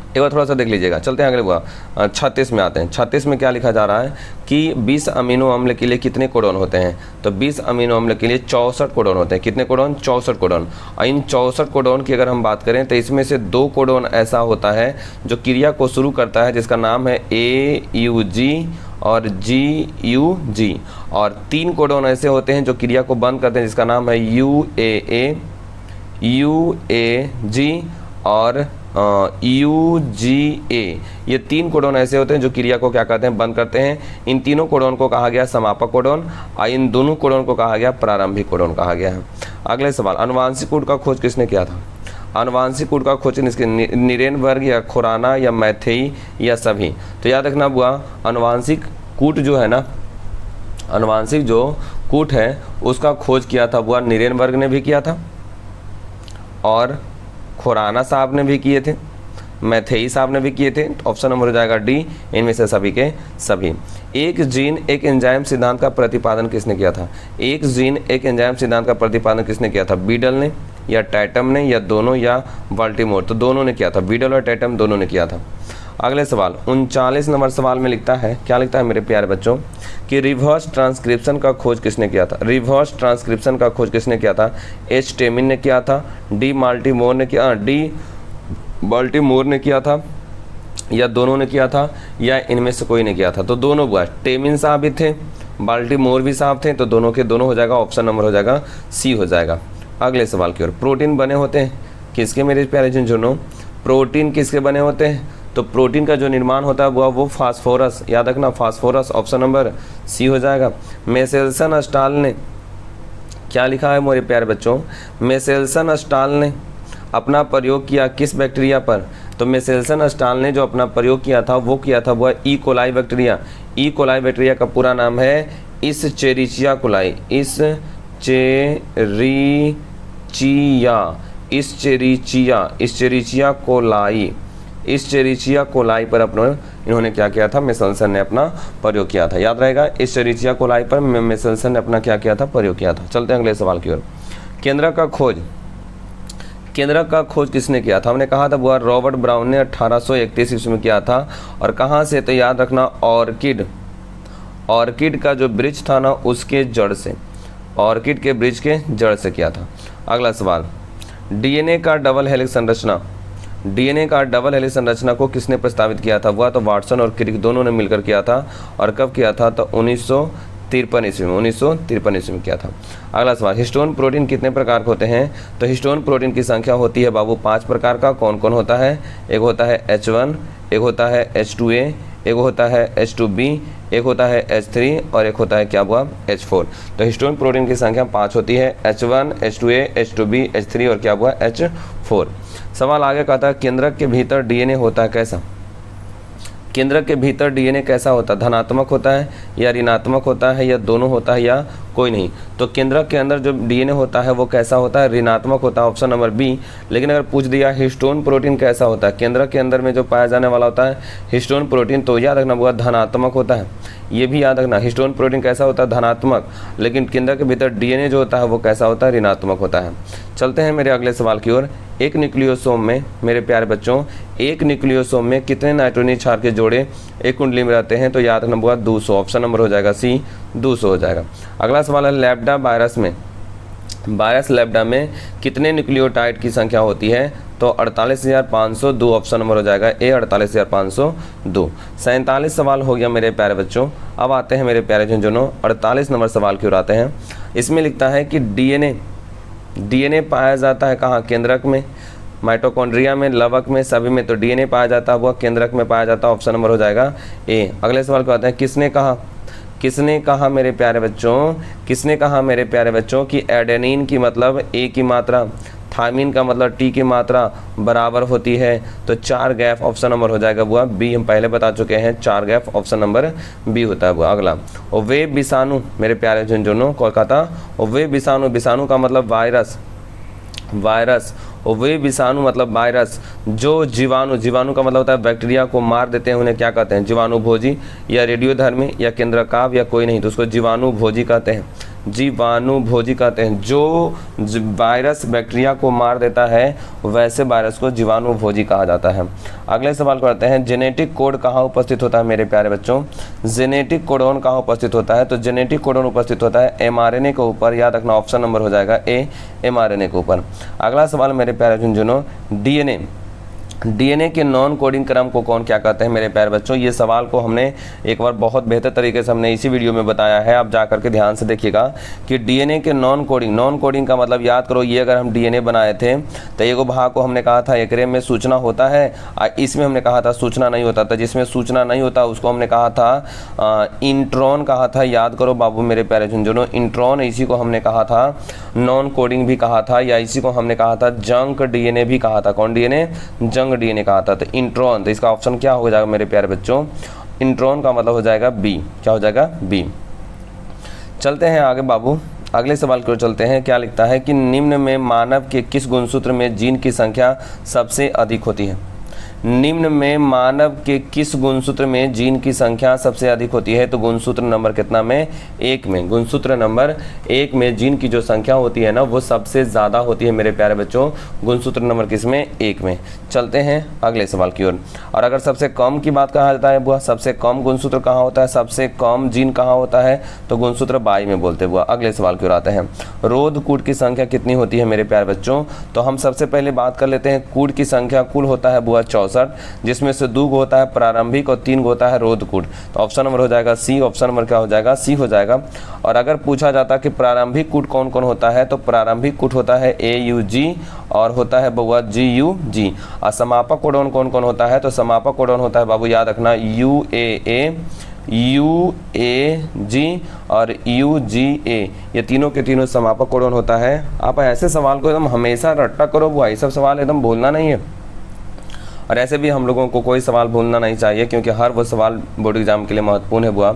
एक बार थोड़ा सा देख लीजिएगा। चलते हैं अगले हुआ, 36 में आते हैं। 36 में क्या लिखा जा रहा है कि 20 अमीनो अम्ल के लिए कितने कोडोन होते हैं? तो 20 अमीनो अम्ल के लिए 64 कोडोन होते हैं। कितने कोडोन? 64 कोडोन। और इन 64 कोडोन की अगर हम बात करें तो इसमें से 2 कोडोन ऐसा होता है जो क्रिया को शुरू करता है, जिसका नाम है AUG और GUG। और 3 कोडॉन ऐसे होते हैं जो क्रिया को बंद करते हैं, जिसका नाम है UAA, UAG और UGA। ये 3 कोडॉन ऐसे होते हैं जो क्रिया को क्या करते हैं, बंद करते हैं। इन तीनों कोडॉन को कहा गया समापक कोडॉन और इन दोनों कोडॉन को कहा गया प्रारंभिक कोडॉन कहा गया है। अगले सवाल, अनुवांशिक कूट का खोज किसने किया था? अनुवांशिक कूट का खोज इसके निरेनबर्ग या खुराना या मैथेई या सभी। तो याद रखना बुआ, अनुवांशिक कूट जो है ना, अनुवांशिक जो कूट है उसका खोज किया था बुआ निरेनबर्ग ने भी किया था और खुराना साहब ने भी किए थे, मैथेई साहब ने भी किए थे। तो ऑप्शन नंबर हो जाएगा डी, इनमें से सभी के सभी। एक जीन एक एंजाइम सिद्धांत का प्रतिपादन किसने किया था? एक जीन एक एंजाइम सिद्धांत का प्रतिपादन किसने किया था? बीडल ने या टैटम ने या दोनों या बाल्टीमोर? तो दोनों ने किया था, बीडल और टैटम दोनों ने किया था। अगले सवाल 39 नंबर सवाल में लिखता है, क्या लिखता है मेरे प्यारे बच्चों, कि रिवर्स ट्रांसक्रिप्शन का खोज किसने किया था? रिवर्स ट्रांसक्रिप्शन का खोज किसने किया था? एच टेमिन ने किया था, डी बाल्टीमोर ने किया, डी बाल्टीमोर ने किया था या दोनों ने किया था या इनमें से कोई ने किया था? तो दोनों हुआ, टेमिन साहब भी थे, बाल्टीमोर भी साहब थे, तो दोनों के दोनों हो जाएगा, ऑप्शन नंबर हो जाएगा सी हो जाएगा। अगले सवाल की ओर, प्रोटीन बने होते हैं किसके मेरे प्यारे झुनझुनों? प्रोटीन किसके बने होते हैं? तो प्रोटीन का जो निर्माण होता है वो फास्फोरस, याद रखना फास्फोरस, ऑप्शन नंबर सी हो जाएगा। मेसेल्सन स्टाल ने क्या लिखा है मेरे प्यारे बच्चों? मेसेल्सन स्टाल ने अपना प्रयोग किया किस बैक्टीरिया पर? तो मेसेल्सन स्टाल ने जो अपना प्रयोग किया था वो किया था वो E coli bacteria. E coli bacteria का पूरा नाम है इस्चेरिचिया कोलाई, इस्चेरिचिया कोलाई, इस्चेरिचिया कोलाई पर अपना इन्होंने क्या किया था? मेसेल्सन ने अपना प्रयोग किया था। याद रहेगा, इस्चेरिचिया कोलाई पर मेसेल्सन ने अपना क्या किया था? प्रयोग किया था। चलते हैं अगले सवाल की ओर। केंद्रक का खोज, केंद्रक का खोज किसने किया था? हमने कहा था वो रॉबर्ट ब्राउन ने 1831 ईस्वी में किया था। और कहाँ से? तो याद रखना ऑर्किड, ऑर्किड का जो वृक्ष था ना उसके जड़ से, ऑर्किड के वृक्ष के जड़ से किया था। अगला सवाल, डीएनए का डबल हेलिक्स संरचना, डीएनए का डबल हेलिक्स संरचना को किसने प्रस्तावित किया था? वह तो वाटसन और क्रिक दोनों ने मिलकर किया था। और कब किया था? तो 1953 ईस्वी में, 1953 ईस्वी में किया था। अगला सवाल, हिस्टोन प्रोटीन कितने प्रकार के होते हैं? तो हिस्टोन प्रोटीन की संख्या होती है बाबू 5 प्रकार का। कौन कौन होता है? एक होता है H1, एक होता है H2A, एक होता है H2B, एक होता है H3 और एक होता है क्या हुआ? H4। तो हिस्टोन प्रोटीन की संख्या 5 होती है, H1, H2A, H2B, H3 और क्या हुआ? H4। सवाल आगे कहता है, केंद्रक के भीतर डीएनए होता है कैसा? केंद्रक के भीतर डीएनए कैसा होता है? धनात्मक होता है या ऋणात्मक होता है या दोनों होता है या कोई नहीं? तो केंद्रक के अंदर जो डीएनए होता है वो कैसा होता है? ऋणात्मक होता है, ऑप्शन नंबर बी। लेकिन अगर पूछ दिया हिस्टोन प्रोटीन कैसा होता है, केंद्रक के अंदर में जो पाया जाने वाला होता है हिस्टोन प्रोटीन, तो याद रखना वो धनात्मक होता है। ये भी याद रखना, हिस्टोन प्रोटीन कैसा होता है? धनात्मक। लेकिन केंद्रक के भीतर डीएनए जो होता है वो कैसा होता है? ऋणात्मक होता है। चलते हैं मेरे अगले सवाल की ओर। एक न्यूक्लियोसोम में मेरे प्यारे बच्चों, एक न्यूक्लियोसोम में कितने नाइट्रोजन क्षार के जोड़े एक कुंडली में रहते हैं? तो याद रखना होगा 200, ऑप्शन नंबर हो जाएगा सी, 200 हो जाएगा। अगला सवाल है, लैम्ब्डा वायरस में, वायरस लैम्ब्डा में कितने न्यूक्लियोटाइड की संख्या होती है? तो 48,502, ऑप्शन नंबर हो जाएगा ए, 48,502। 47 सवाल हो गया मेरे प्यारे बच्चों। अब आते हैं मेरे प्यारे झुनझुनों 48 नंबर सवाल की ओर आते हैं। इसमें लिखता है कि डीएनए पाया जाता है कहाँ? केंद्रक में, माइटोकॉन्ड्रिया में, लवक में, सभी में। तो डीएनए पाया जाता है वो केंद्रक में पाया जाता है, ऑप्शन नंबर हो जाएगा ए। अगले सवाल को आते हैं, किसने कहा, किसने कहा मेरे प्यारे बच्चों, किसने कहा मेरे प्यारे बच्चों कि एडेनिन की मतलब ए की मात्रा, थायमिन का मतलब टी की मात्रा बराबर होती है? तो 4 गैप, ऑप्शन नंबर हो जाएगा बुआ बी। हम पहले बता चुके हैं 4 गैप, ऑप्शन नंबर बी होता है बुआ। अगला, वे विषाणु मेरे प्यारे झुनझुनों कोलकाता, वे विषाणु, विषाणु का मतलब वायरस, वायरस, वे विषाणु मतलब वायरस जो जीवाणु, जीवाणु का मतलब होता है बैक्टीरिया को मार देते हैं, उन्हें क्या कहते हैं? जीवाणु भोजी या रेडियोधर्मी या केंद्रकाव या कोई नहीं, तो उसको जीवाणु भोजी कहते हैं, जीवाणु भोजी कहते हैं। जो वायरस बैक्टीरिया को मार देता है वैसे वायरस को जीवाणु भोजी कहा जाता है। अगले सवाल करते हैं, जेनेटिक कोड कहाँ उपस्थित होता है मेरे प्यारे बच्चों? जेनेटिक कोडोन कहाँ उपस्थित होता है? तो जेनेटिक कोडोन उपस्थित होता है एमआरएनए के ऊपर, याद रखना ऑप्शन नंबर हो जाएगा ए, एमआरएनए के ऊपर। अगला सवाल मेरे प्यारे झुनझुनों, डीएनए, डीएनए के नॉन कोडिंग क्रम को कौन क्या कहते हैं मेरे प्यारे बच्चों। ये सवाल को हमने एक बार बहुत बेहतर तरीके से हमने इसी वीडियो में बताया है, आप जा करके ध्यान से देखिएगा कि डीएनए के नॉन कोडिंग का मतलब याद करो, ये अगर हम डीएनए बनाए थे तो एक भाग को हमने कहा था एकरे में सूचना होता है, इसमें हमने कहा था सूचना नहीं होता था। जिसमें सूचना नहीं होता उसको हमने कहा था इंट्रॉन कहा था, याद करो बाबू मेरे प्यारे झुंझुनों, इंट्रॉन। इसी को हमने कहा था नॉन कोडिंग भी कहा था, या इसी को हमने कहा था जंक डीएनए भी कहा था। कौन डीएनए? जंक डीएनए कहा था। तो इंट्रॉन, तो इसका ऑप्शन क्या हो जाएगा मेरे प्यारे बच्चों? इंट्रॉन का मतलब हो जाएगा बी। क्या हो जाएगा? बी। चलते हैं आगे बाबू, अगले सवाल की ओर चलते हैं। क्या लिखता है कि निम्न में मानव के किस गुणसूत्र में जीन की संख्या सबसे अधिक होती है? निम्न में मानव के किस गुणसूत्र में जीन की संख्या सबसे अधिक होती है? तो गुणसूत्र नंबर कितना में? 1 में। गुणसूत्र नंबर 1 में जीन की जो संख्या होती है ना वो सबसे ज़्यादा होती है मेरे प्यारे बच्चों। गुणसूत्र नंबर किस में? 1 में। चलते हैं अगले सवाल की ओर। और अगर सबसे कम की बात कहा जाता है बुआ, सबसे कम गुणसूत्र कहाँ होता है, सबसे कम जीन कहाँ होता है? तो गुणसूत्र 22 में बोलते बुआ। अगले सवाल की ओर आते हैं। रोध कूट की संख्या कितनी होती है मेरे प्यारे बच्चों? तो हम सबसे पहले बात कर लेते हैं कूट की संख्या। कुल होता है बुआ 64, जिसमें से 2 गो होता है प्रारंभिक और 3 गो होता है रोधकूट। तो ऑप्शन नंबर हो जाएगा सी। ऑप्शन नंबर क्या हो जाएगा? सी हो जाएगा। और अगर पूछा जाता कि प्रारंभिक कूट कौन कौन होता है, तो प्रारंभिक कूट होता है AUG और होता है बउआ GUG। और समापक कोडॉन कौन कौन होता है? तो समापक कोडॉन होता है बाबू याद रखना UAA, UAG और UGA। ये तीनों के तीनों समापक कोडॉन होता है। आप ऐसे सवाल को एकदम हमेशा रट्टा करो बुआ, ये सब सवाल एकदम भूलना नहीं है। और ऐसे भी हम लोगों को कोई सवाल भूलना नहीं चाहिए, क्योंकि हर वो सवाल बोर्ड एग्जाम के लिए महत्वपूर्ण है बुआ।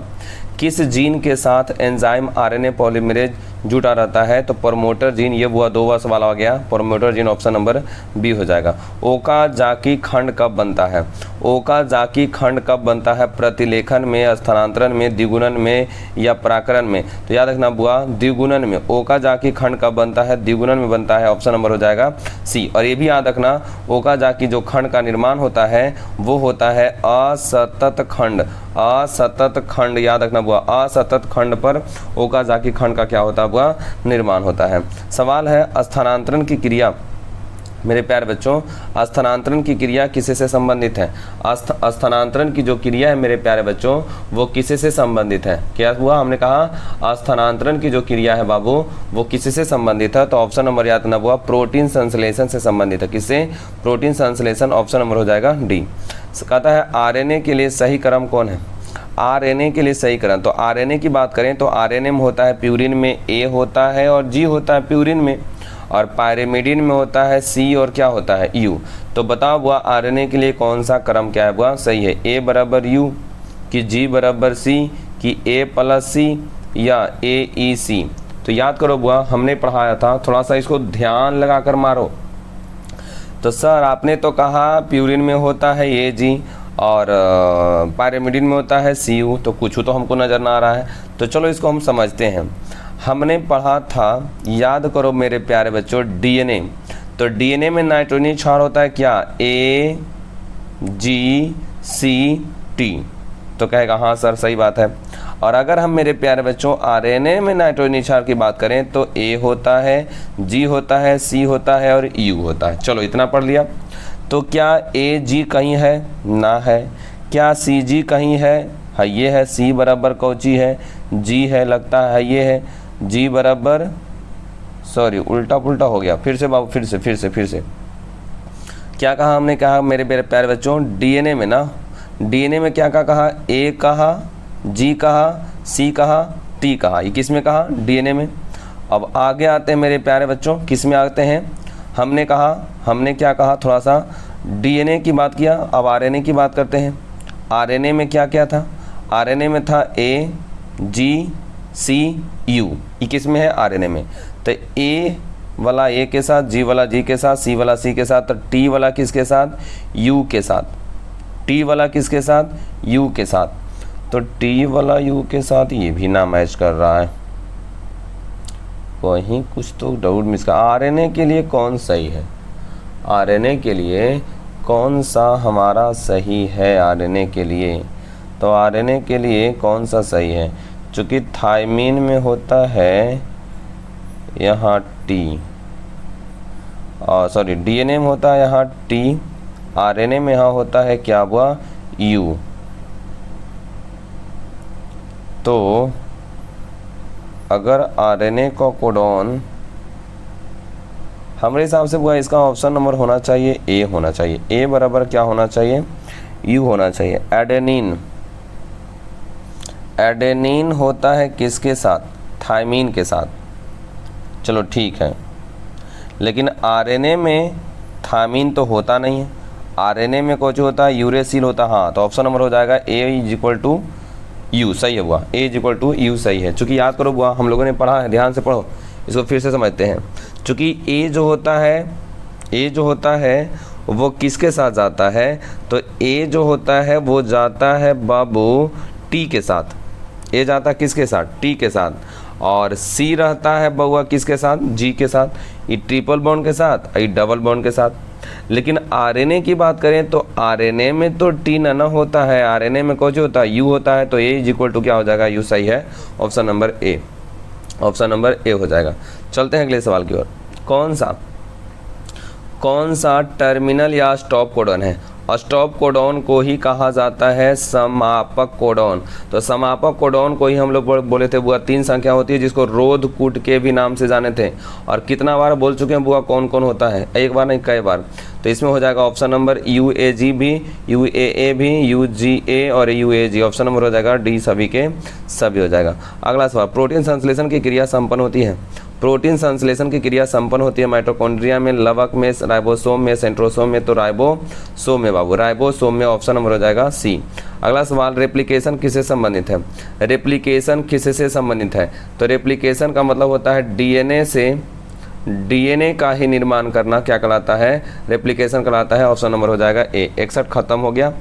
किस जीन के साथ एंजाइम RNA पॉलीमरेज जुटा रहता है? तो प्रमोटर जीन। ये बुआ 2वां सवाल आ गया, promoter gene. Option number B हो जाएगा। ओकाजाकी खंड कब बनता है? ओकाजाकी खंड कब बनता है? प्रतिलेखन में, स्थानांतरण में, द्विगुणन में या पराकरण में? तो याद रखना बुआ द्विगुणन में। ओकाजाकी खंड कब बनता है? द्विगुणन में बनता है। ऑप्शन नंबर हो जाएगा सी। और ये भी याद रखना ओकाजाकी जो खंड का निर्माण होता है वो होता है असतत खंड। असतत खंड याद रखना बुआ, असतत खंड पर ओकाजाकी खंड का क्या होता है बुआ? निर्माण होता है। सवाल है स्थानांतरण की क्रिया मेरे प्यारे बच्चों, स्थानांतरण की क्रिया किसे से संबंधित है? स्थानांतरण की जो क्रिया है मेरे प्यारे बच्चों वो किसे से संबंधित है? क्या हुआ? हमने कहा स्थानांतरण की जो क्रिया है बाबू वो किसे से संबंधित है? तो ऑप्शन नंबर याद रखना हुआ प्रोटीन संश्लेषण से संबंधित है। किससे? प्रोटीन संश्लेषण। ऑप्शन नंबर हो जाएगा डी। कहता है RNA के लिए सही क्रम कौन है? RNA के लिए सही क्रम, तो RNA की बात करें तो RNA में होता है प्यूरिन में A होता है और G होता है प्यूरिन में, और पायरिमिडिन में होता है C और क्या होता है U। तो बताओ बुआ RNA के लिए कौन सा क्रम क्या है बुआ? सही है A बराबर U कि G बराबर C कि A प्लस C या AEC। तो याद करो बुआ हमने पढ़ाया था, थोड़ा सा इसको ध्यान लगा कर मारो। तो सर आपने तो कहा प्यूरिन में होता है AG और पायरिमिडिन में होता है CU, तो कुछ तो हमको नज़र ना आ रहा है। तो चलो इसको हम समझते हैं। हमने पढ़ा था, याद करो मेरे प्यारे बच्चों, DNA। तो DNA में नाइट्रोजन क्षार होता है क्या? AGCT। तो कहेगा हाँ सर सही बात है। और अगर हम मेरे प्यारे बच्चों RNA में नाइट्रोजन क्षार की बात करें तो A होता है, G होता है, C होता है और U होता है। चलो इतना पढ़ लिया। तो क्या AG कहीं है? ना है। क्या CG कहीं है? ये है। C बराबर कौची है? G है, लगता है ये है। G बराबर, सॉरी उल्टा पुल्टा हो गया, फिर से बाबू फिर से क्या कहा हमने? कहा मेरे प्यारे बच्चों DNA में ना, DNA में क्या कहा? A कहा, G कहा, C कहा, T कहा। ये किस में कहा? DNA में। अब आगे आते हैं मेरे प्यारे बच्चों, किस में आते हैं? हमने क्या कहा? थोड़ा सा DNA की बात किया, अब RNA की बात करते हैं। RNA में क्या क्या था? RNA में था A, G, C, U। ये किस में है? RNA में। तो A वाला A के साथ, G वाला G के साथ, C वाला C के साथ, तो T वाला किसके साथ? U के साथ। T वाला किसके साथ? U के साथ। तो T वाला U के साथ ये भी ना मैच कर रहा है, वहीं कुछ तो डाउट मिस का। RNA के लिए कौन सही है? RNA के लिए कौन सा हमारा सही है? RNA के लिए तो RNA के लिए कौन सा सही है? चूँकि थायमीन में होता है यहाँ T, और सॉरी DNA में होता है यहाँ T आरएनए में यहाँ होता है क्या हुआ, यू। तो अगर आरएनए का कोडॉन, हमारे हिसाब से हुआ इसका ऑप्शन नंबर होना चाहिए ए होना चाहिए। ए बराबर क्या होना चाहिए, यू होना चाहिए। एडेनिन, एडेनिन होता है किसके साथ, थायमीन के साथ। चलो ठीक है, लेकिन आरएनए में थायमीन तो होता नहीं है, आरएनए में कुछ होता है, यूरेसिल होता है। हाँ, तो ऑप्शन नंबर हो जाएगा ए इज इक्वल टू यू, सही है बुआ, ए इज इक्वल टू यू सही है। चूँकि याद करो बुआ, हम लोगों ने पढ़ा है, ध्यान से पढ़ो, इसको फिर से समझते हैं। चूँकि ए जो होता है वो किसके साथ जाता है, तो ए जो होता है वो जाता है बाबू टी के साथ। ए जाता है किसके साथ, टी के साथ। और सी रहता है बउआ किसके साथ, जी के साथ। ये ट्रिपल बॉन्ड के साथ, ये डबल बॉन्ड के साथ। लेकिन आरएनए की बात करें तो आरएनए में तो टी ना होता है, आरएनए में कौन होता है, यू होता है। तो ए इज इक्वल टू क्या हो जाएगा, यू सही है। ऑप्शन नंबर ए, ऑप्शन नंबर ए हो जाएगा। चलते हैं अगले सवाल की ओर। कौन सा टर्मिनल या स्टॉप कोडॉन है। स्टॉप कोडॉन को ही कहा जाता है समापक कोडॉन। तो समापक कोडॉन को ही हम लोग बोले थे बुआ 3 संख्या होती है, जिसको रोध कूट के भी नाम से जाने थे। और कितना बार बोल चुके हैं बुआ कौन कौन होता है, एक बार नहीं कई बार। तो इसमें हो जाएगा ऑप्शन नंबर UAG भी, UAA भी, UGA और UAG। ऑप्शन नंबर हो जाएगा डी, सभी के सभी हो जाएगा। अगला सवाल, प्रोटीन संश्लेषण की क्रिया संपन्न होती है। प्रोटीन संश्लेषण की क्रिया संपन्न होती है माइटोकॉन्ड्रिया में, लवक में, राइबोसोम में, सेंट्रोसोम में। तो राइबोसोम में बाबू, राइबोसोम में। ऑप्शन नंबर हो जाएगा सी। अगला सवाल, रेप्लिकेशन किससे संबंधित है। रेप्लिकेशन किससे संबंधित है, तो रेप्लिकेशन का मतलब होता है डीएनए से, डीएनए का ही निर्माण करना क्या कहलाता है, रेप्लिकेशन कहलाता है। ऑप्शन नंबर हो जाएगा ए। 61 खत्म हो गया।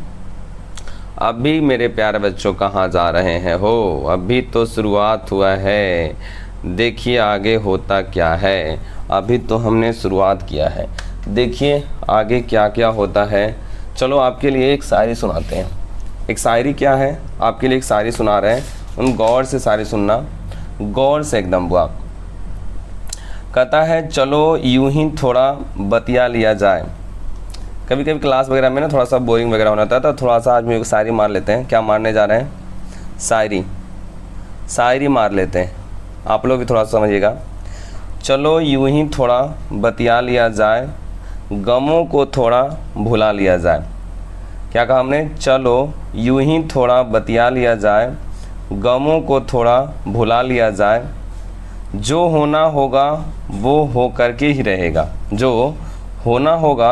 अभी मेरे प्यारे बच्चों कहाँ जा रहे हैं हो, अभी तो शुरुआत हुआ है, देखिए आगे होता क्या है। अभी तो हमने शुरुआत किया है, देखिए आगे क्या क्या होता है। चलो आपके लिए एक शायरी सुनाते हैं। एक शायरी क्या है, आपके लिए एक शायरी सुना रहे हैं, उन गौर से शायरी सुनना, गौर से एकदम बुआ। कहता है चलो यूं ही थोड़ा बतिया लिया जाए। कभी कभी क्लास वगैरह में ना थोड़ा सा बोरिंग वगैरह होना था, तो थोड़ा सा आज में शायरी मार लेते हैं। क्या मारने जा रहे हैं, शायरी, शायरी मार लेते हैं। आप लोग भी थोड़ा समझिएगा। चलो यूं ही थोड़ा बतिया लिया जाए, गमों को थोड़ा भुला लिया जाए। क्या कहा हमने, चलो यूं ही थोड़ा बतिया लिया जाए, गमों को थोड़ा भुला लिया जाए। जो होना होगा वो हो करके ही रहेगा, जो होना होगा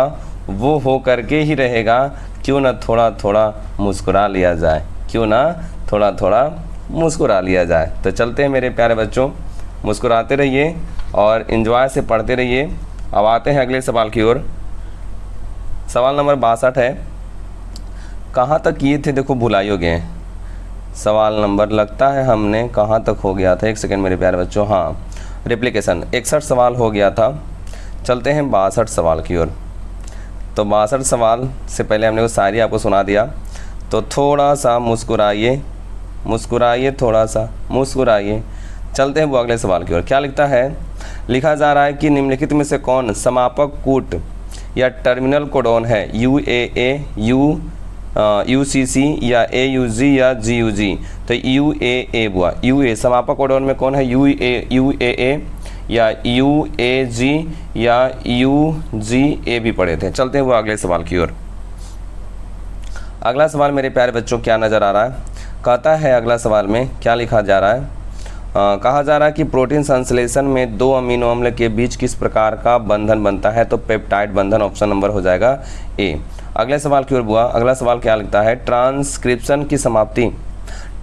वो हो करके ही रहेगा। क्यों ना थोड़ा थोड़ा मुस्कुरा लिया जाए, क्यों ना थोड़ा थोड़ा मुस्कुरा लिया जाए। तो चलते हैं मेरे प्यारे बच्चों, मुस्कुराते रहिए और एंजॉय से पढ़ते रहिए। अब आते हैं अगले सवाल की ओर। सवाल नंबर 62 है। कहाँ तक किए थे, देखो भुलाई हो गए हैं। सवाल नंबर लगता है हमने कहाँ तक हो गया था, एक सेकंड मेरे प्यारे बच्चों, हाँ रेप्लिकेशन 61 सवाल हो गया था। चलते हैं 62 सवाल की ओर। तो 62 सवाल से पहले हमने वो शायरी आपको सुना दिया, तो थोड़ा सा मुस्कुराइए, मुस्कुराइए, थोड़ा सा मुस्कुराइए। चलते हैं वो अगले सवाल की ओर। क्या लिखता है, लिखा जा रहा है कि निम्नलिखित में से कौन समापक कूट या टर्मिनल कोडॉन है, UAA, UCC या AUG या GUG। तो UAA बुआ, UA समापक कोडॉन में कौन है, UAA या UAG या UGA भी पढ़े थे। चलते हैं वो अगले सवाल की ओर। अगला सवाल मेरे प्यारे बच्चों क्या नज़र आ रहा है, कहता है अगला सवाल में क्या लिखा जा रहा है, कहा जा रहा है कि प्रोटीन संश्लेषण में 2 अमीनो अम्ल के बीच किस प्रकार का बंधन बनता है। तो पेप्टाइड बंधन। ऑप्शन नंबर हो जाएगा ए। अगले सवाल की ओर बुआ। अगला सवाल क्या लिखता है, ट्रांसक्रिप्शन की समाप्ति।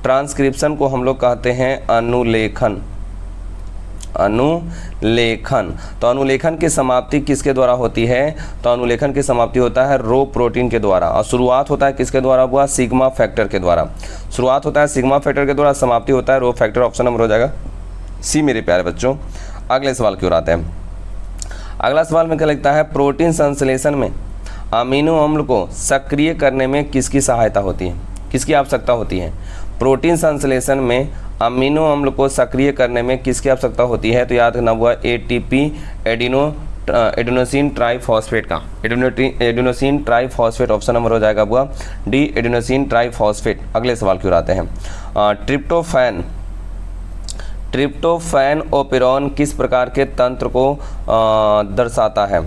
ट्रांसक्रिप्शन को हम लोग कहते हैं अनुलेखन, अनुलेखन। तो अनुलेखन की समाप्ति किसके द्वारा होती है, तो अनुलेखन की समाप्ति होता है रो प्रोटीन के द्वारा। और शुरुआत होता है किसके द्वारा हुआ, सिग्मा फैक्टर के द्वारा। शुरुआत होता है सिग्मा फैक्टर के द्वारा, समाप्ति होता है रो फैक्टर। ऑप्शन नंबर हो जाएगा सी मेरे प्यारे बच्चों। अगले सवाल की ओर आते हैं। अगला सवाल में क्या लिखता है, प्रोटीन संश्लेषण में अमीनो अम्ल को सक्रिय करने में किसकी सहायता होती है, किसकी आवश्यकता होती है। प्रोटीन संश्लेषण में अमीनो अम्ल को सक्रिय करने में किसकी आवश्यकता होती है, तो याद रखना हुआ ATP एडिनो एडेनोसिन ट्राइफॉस्फेट का, एडेनोसिन ट्राइफॉस्फेट ऑप्शन नंबर हो जाएगा बुआ डी, एडेनोसिन ट्राइफॉस्फेट। अगले सवाल की ओर आते हैं। ट्रिप्टोफैन ओपेरॉन किस प्रकार के तंत्र को दर्शाता है?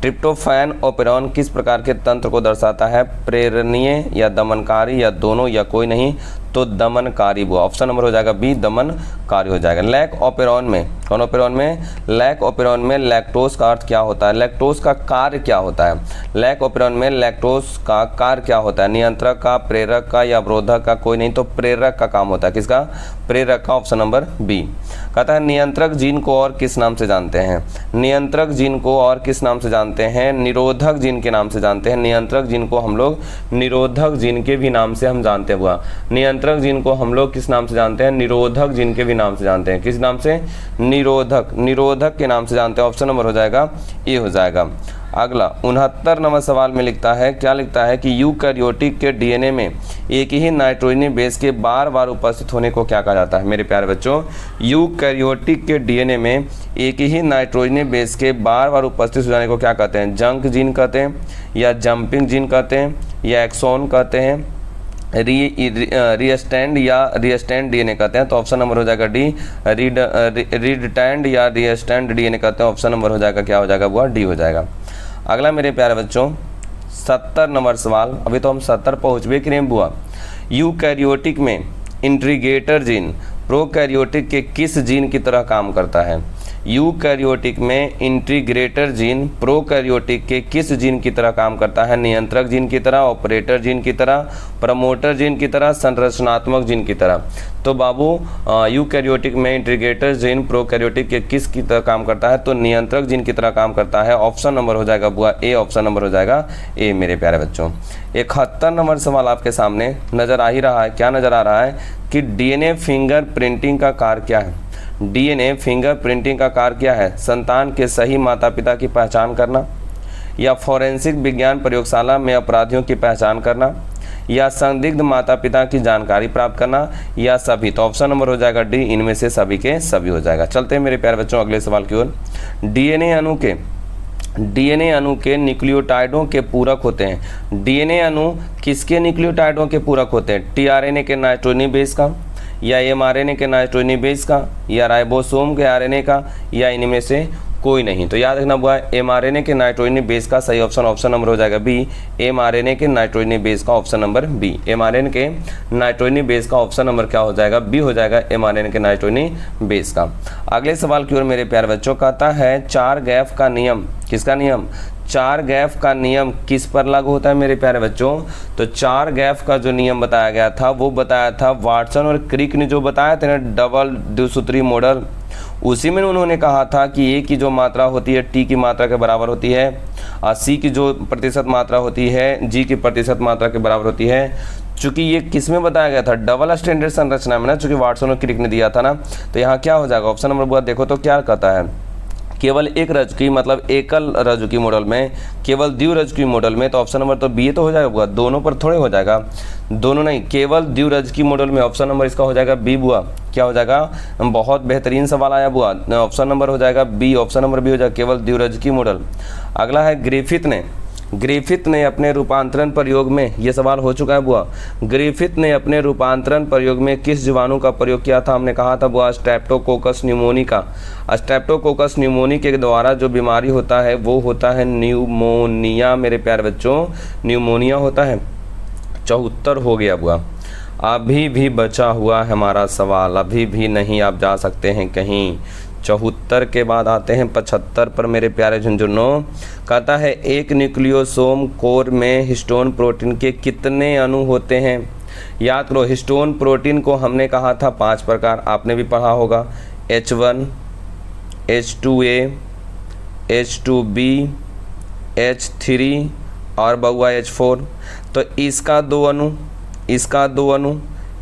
ट्रिप्टोफैन ओपेरॉन किस प्रकार के तंत्र को दर्शाता है? प्रेरणीय या दमनकारी या दोनों या कोई नहीं? तो दमनकारी बुआ, ऑप्शन नंबर हो जाएगा बी, दमनकारी हो जाएगा। लैक ऑपेरॉन में, कौन ऑपेरॉन में? लैक ऑपेरॉन में लैक्टोज का अर्थ क्या होता है? लैक्टोज का कार्य क्या होता है? लैक ऑपेरॉन में लैक्टोज का कार्य क्या होता है? नियंत्रक का, प्रेरक का या अवरोधक का? कोई नहीं, तो प्रेरक का काम होता है। किसका? प्रेरक का, ऑप्शन नंबर बी। कहता है नियंत्रक जीन को और किस नाम से जानते हैं? नियंत्रक जीन को और किस नाम से जानते हैं? निरोधक जीन के नाम से जानते हैं। नियंत्रक जीन को हम लोग निरोधक जीन के भी नाम से हम जानते हैं बुआ। नियंत्रक जीन को हम लोग किस नाम से जानते हैं? निरोधक जीन के भी नाम से जानते हैं। किस नाम से? निरोधक के नाम से जानते हैं। ऑप्शन नंबर हो जाएगा ए हो जाएगा। अगला 69 नंबर सवाल में लिखता है, क्या लिखता है कि यूकैरियोटिक के डीएनए में एक ही नाइट्रोजनी बेस के बार बार उपस्थित होने को क्या कहा जाता है? मेरे प्यारे बच्चों, यूकैरियोटिक के डीएनए में एक ही नाइट्रोजनी बेस के बार बार उपस्थित हो जाने को क्या कहते हैं? जंक जीन कहते हैं, या जंपिंग जीन कहते हैं, या एक्सॉन कहते हैं, रीस्टैंड या रीस्टैंड डीएनए कहते हैं। तो ऑप्शन नंबर हो जाएगा डी, रीडटैंड या रीस्टैंड डीएनए कहते हैं। ऑप्शन नंबर हो जाएगा क्या हो जाएगा बुआ? डी हो जाएगा। अगला मेरे प्यारे बच्चों 70 नंबर सवाल, अभी तो हम 70 पहुँच भी करें बुआ। यूकैरियोटिक में इंट्रीगेटर जीन प्रोकैरियोटिक के किस जीन की तरह काम करता है? यूकैरियोटिक में इंटीग्रेटर जीन प्रोकैरियोटिक के किस जीन की तरह काम करता है? नियंत्रक जीन की तरह, ऑपरेटर जीन की तरह, प्रमोटर जीन की तरह, संरचनात्मक जीन की तरह? तो बाबू यूकैरियोटिक में इंटीग्रेटर जीन प्रोकैरियोटिक के किस की तरह काम करता है? तो नियंत्रक जीन की तरह काम करता है। ऑप्शन नंबर हो जाएगा बुआ ए, ऑप्शन नंबर हो जाएगा ए मेरे प्यारे बच्चों। 71 नंबर सवाल आपके सामने नजर आ ही रहा है। क्या नजर आ रहा है कि डीएनए फिंगर प्रिंटिंग का कार्य क्या है? डीएनए फिंगर प्रिंटिंग का कार्य क्या है? संतान के सही माता पिता की पहचान करना, या फॉरेंसिक विज्ञान प्रयोगशाला में अपराधियों की पहचान करना, या संदिग्ध माता पिता की जानकारी प्राप्त करना, या सभी? तो ऑप्शन नंबर हो जाएगा डी, इनमें से सभी के सभी हो जाएगा। चलते हैं मेरे प्यारे बच्चों अगले सवाल की ओर। डीएनए अणु के न्यूक्लियोटाइडों के पूरक होते हैं। डीएनए अणु किसके न्यूक्लियोटाइडों के पूरक होते हैं? टीआरएनए के नाइट्रोजनी बेस का, या एमआरएनए के नाइट्रोजनी बेस का, या राइबोसोम के आरएनए का, या इनमें से कोई नहीं? तो याद रखना बुआ एमआरएनए के नाइट्रोजनी बेस का सही ऑप्शन नंबर हो जाएगा बी, एमआरएनए के नाइट्रोजनी बेस का ऑप्शन नंबर बी। एमआरएनए के नाइट्रोजनी बेस का ऑप्शन नंबर क्या हो जाएगा? बी हो जाएगा, एमआरएनए के नाइट्रोजनी बेस का। अगले सवाल की ओर मेरे प्यारे बच्चों कहता है 4 गैफ का नियम, किसका नियम? 4 गैफ का नियम किस पर लागू होता है मेरे प्यारे बच्चों? तो 4 गैफ का जो नियम बताया गया था वो बताया था वाटसन और क्रिक ने जो बताया था ना, डबल द्विसूत्री मॉडल, उसी में उन्होंने कहा था कि ए की जो मात्रा होती है टी की मात्रा के बराबर होती है, और सी की जो प्रतिशत मात्रा होती है जी की प्रतिशत मात्रा के बराबर होती है। चूंकि ये किस में बताया गया था? डबल स्टैंडर्ड संरचना में ना, चूंकि वाटसन और क्रिक ने दिया था ना, तो यहाँ क्या हो जाएगा? ऑप्शन नंबर देखो तो क्या कहता है? केवल एक रज्जुकी मतलब एकल रज्जुकी मॉडल में, केवल द्विरज्जुकी मॉडल में, तो ऑप्शन नंबर तो बी तो हो जाएगा बुआ। दोनों पर थोड़े हो जाएगा, दोनों नहीं, केवल द्विरज्जुकी मॉडल में ऑप्शन नंबर इसका हो जाएगा बी बुआ। क्या हो जाएगा? बहुत बेहतरीन सवाल आया बुआ, ऑप्शन नंबर हो जाएगा बी, ऑप्शन नंबर बी हो जाएगा, केवल द्विरज्जुकी मॉडल। अगला है ग्रिफिथ ने अपने रूपांतरण प्रयोग में, ये सवाल हो चुका है बुआ, ग्रिफिथ ने अपने रूपांतरण प्रयोग में किस जीवाणु का प्रयोग किया था? हमने कहा था बुआ स्ट्रेप्टोकोकस न्यूमोनी का। स्ट्रेप्टोकोकस न्यूमोनी के द्वारा जो बीमारी होता है वो होता है न्यूमोनिया मेरे प्यारे बच्चों, न्यूमोनिया होता है। 74 हो गया बुआ। अभी भी बचा हुआ है हमारा सवाल, अभी भी नहीं आप जा सकते हैं कहीं। 74 के बाद आते हैं 75 पर मेरे प्यारे झुंझुनों। कहता है एक न्यूक्लियोसोम कोर में हिस्टोन प्रोटीन के कितने अणु होते हैं? याद करो, हिस्टोन प्रोटीन को हमने कहा था 5 प्रकार, आपने भी पढ़ा होगा, H1, H2A, H2B, H3 और बउआ H4। तो इसका 2 अणु, इसका 2 अणु,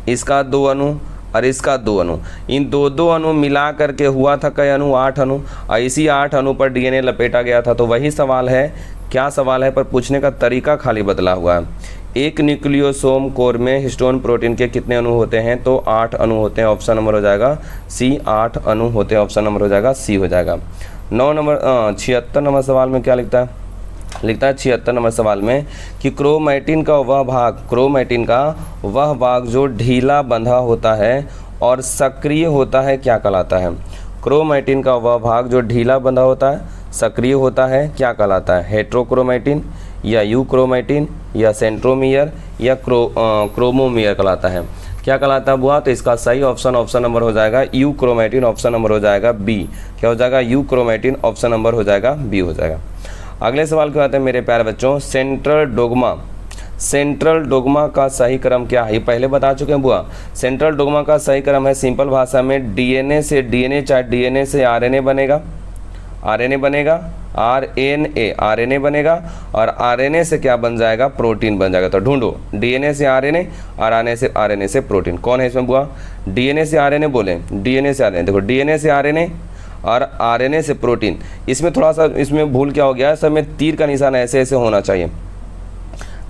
इसका 2 अणु और इसका 2 अणु, इन दो अणु मिला करके हुआ था कई अणु? 8 अणु, और इसी 8 अणु पर डीएनए लपेटा गया था। तो वही सवाल है, क्या सवाल है पर पूछने का तरीका खाली बदला हुआ है। एक न्यूक्लियोसोम कोर में हिस्टोन प्रोटीन के कितने अणु होते हैं? तो 8 अणु होते हैं, ऑप्शन नंबर हो जाएगा सी, 8 अणु होते हैं, ऑप्शन नंबर हो जाएगा सी हो जाएगा। 76 नंबर सवाल में क्या लिखता है? लिखता है 76 नंबर सवाल में कि क्रोमैटिन का वह भाग जो ढीला बंधा होता है और सक्रिय होता है क्या कहलाता है? क्रोमैटिन का वह भाग जो ढीला बंधा होता है, सक्रिय होता है, क्या कहलाता है? हेट्रोक्रोमैटिन या यूक्रोमैटिन या सेंट्रोमियर या क्रोमोमियर कहलाता है। क्या कहलाता है बुआ? तो इसका सही ऑप्शन नंबर हो जाएगा यूक्रोमैटिन, ऑप्शन नंबर हो जाएगा बी। क्या हो जाएगा? यूक्रोमैटिन, ऑप्शन नंबर हो जाएगा बी हो जाएगा। अगले सवाल क्या आते हैं मेरे प्यारे बच्चों? सेंट्रल डोग्मा का सही क्रम क्या है? ये पहले बता चुके हैं बुआ। सेंट्रल डोग्मा का सही क्रम है सिंपल भाषा में डीएनए से डीएनए, चाहे डीएनए से आरएनए बनेगा, आरएनए बनेगा और आरएनए से क्या बन जाएगा? प्रोटीन बन जाएगा। तो ढूंढो, डीएनए से आरएनए और आरएनए से प्रोटीन। कौन है इसमें बुआ? डीएनए से आरएनए बोले, डीएनए से आरएनए। देखो, डीएनए से आरएनए और आरएनए से प्रोटीन। इसमें थोड़ा सा इसमें भूल क्या हो गया है? सब में तीर का निशान ऐसे ऐसे होना चाहिए,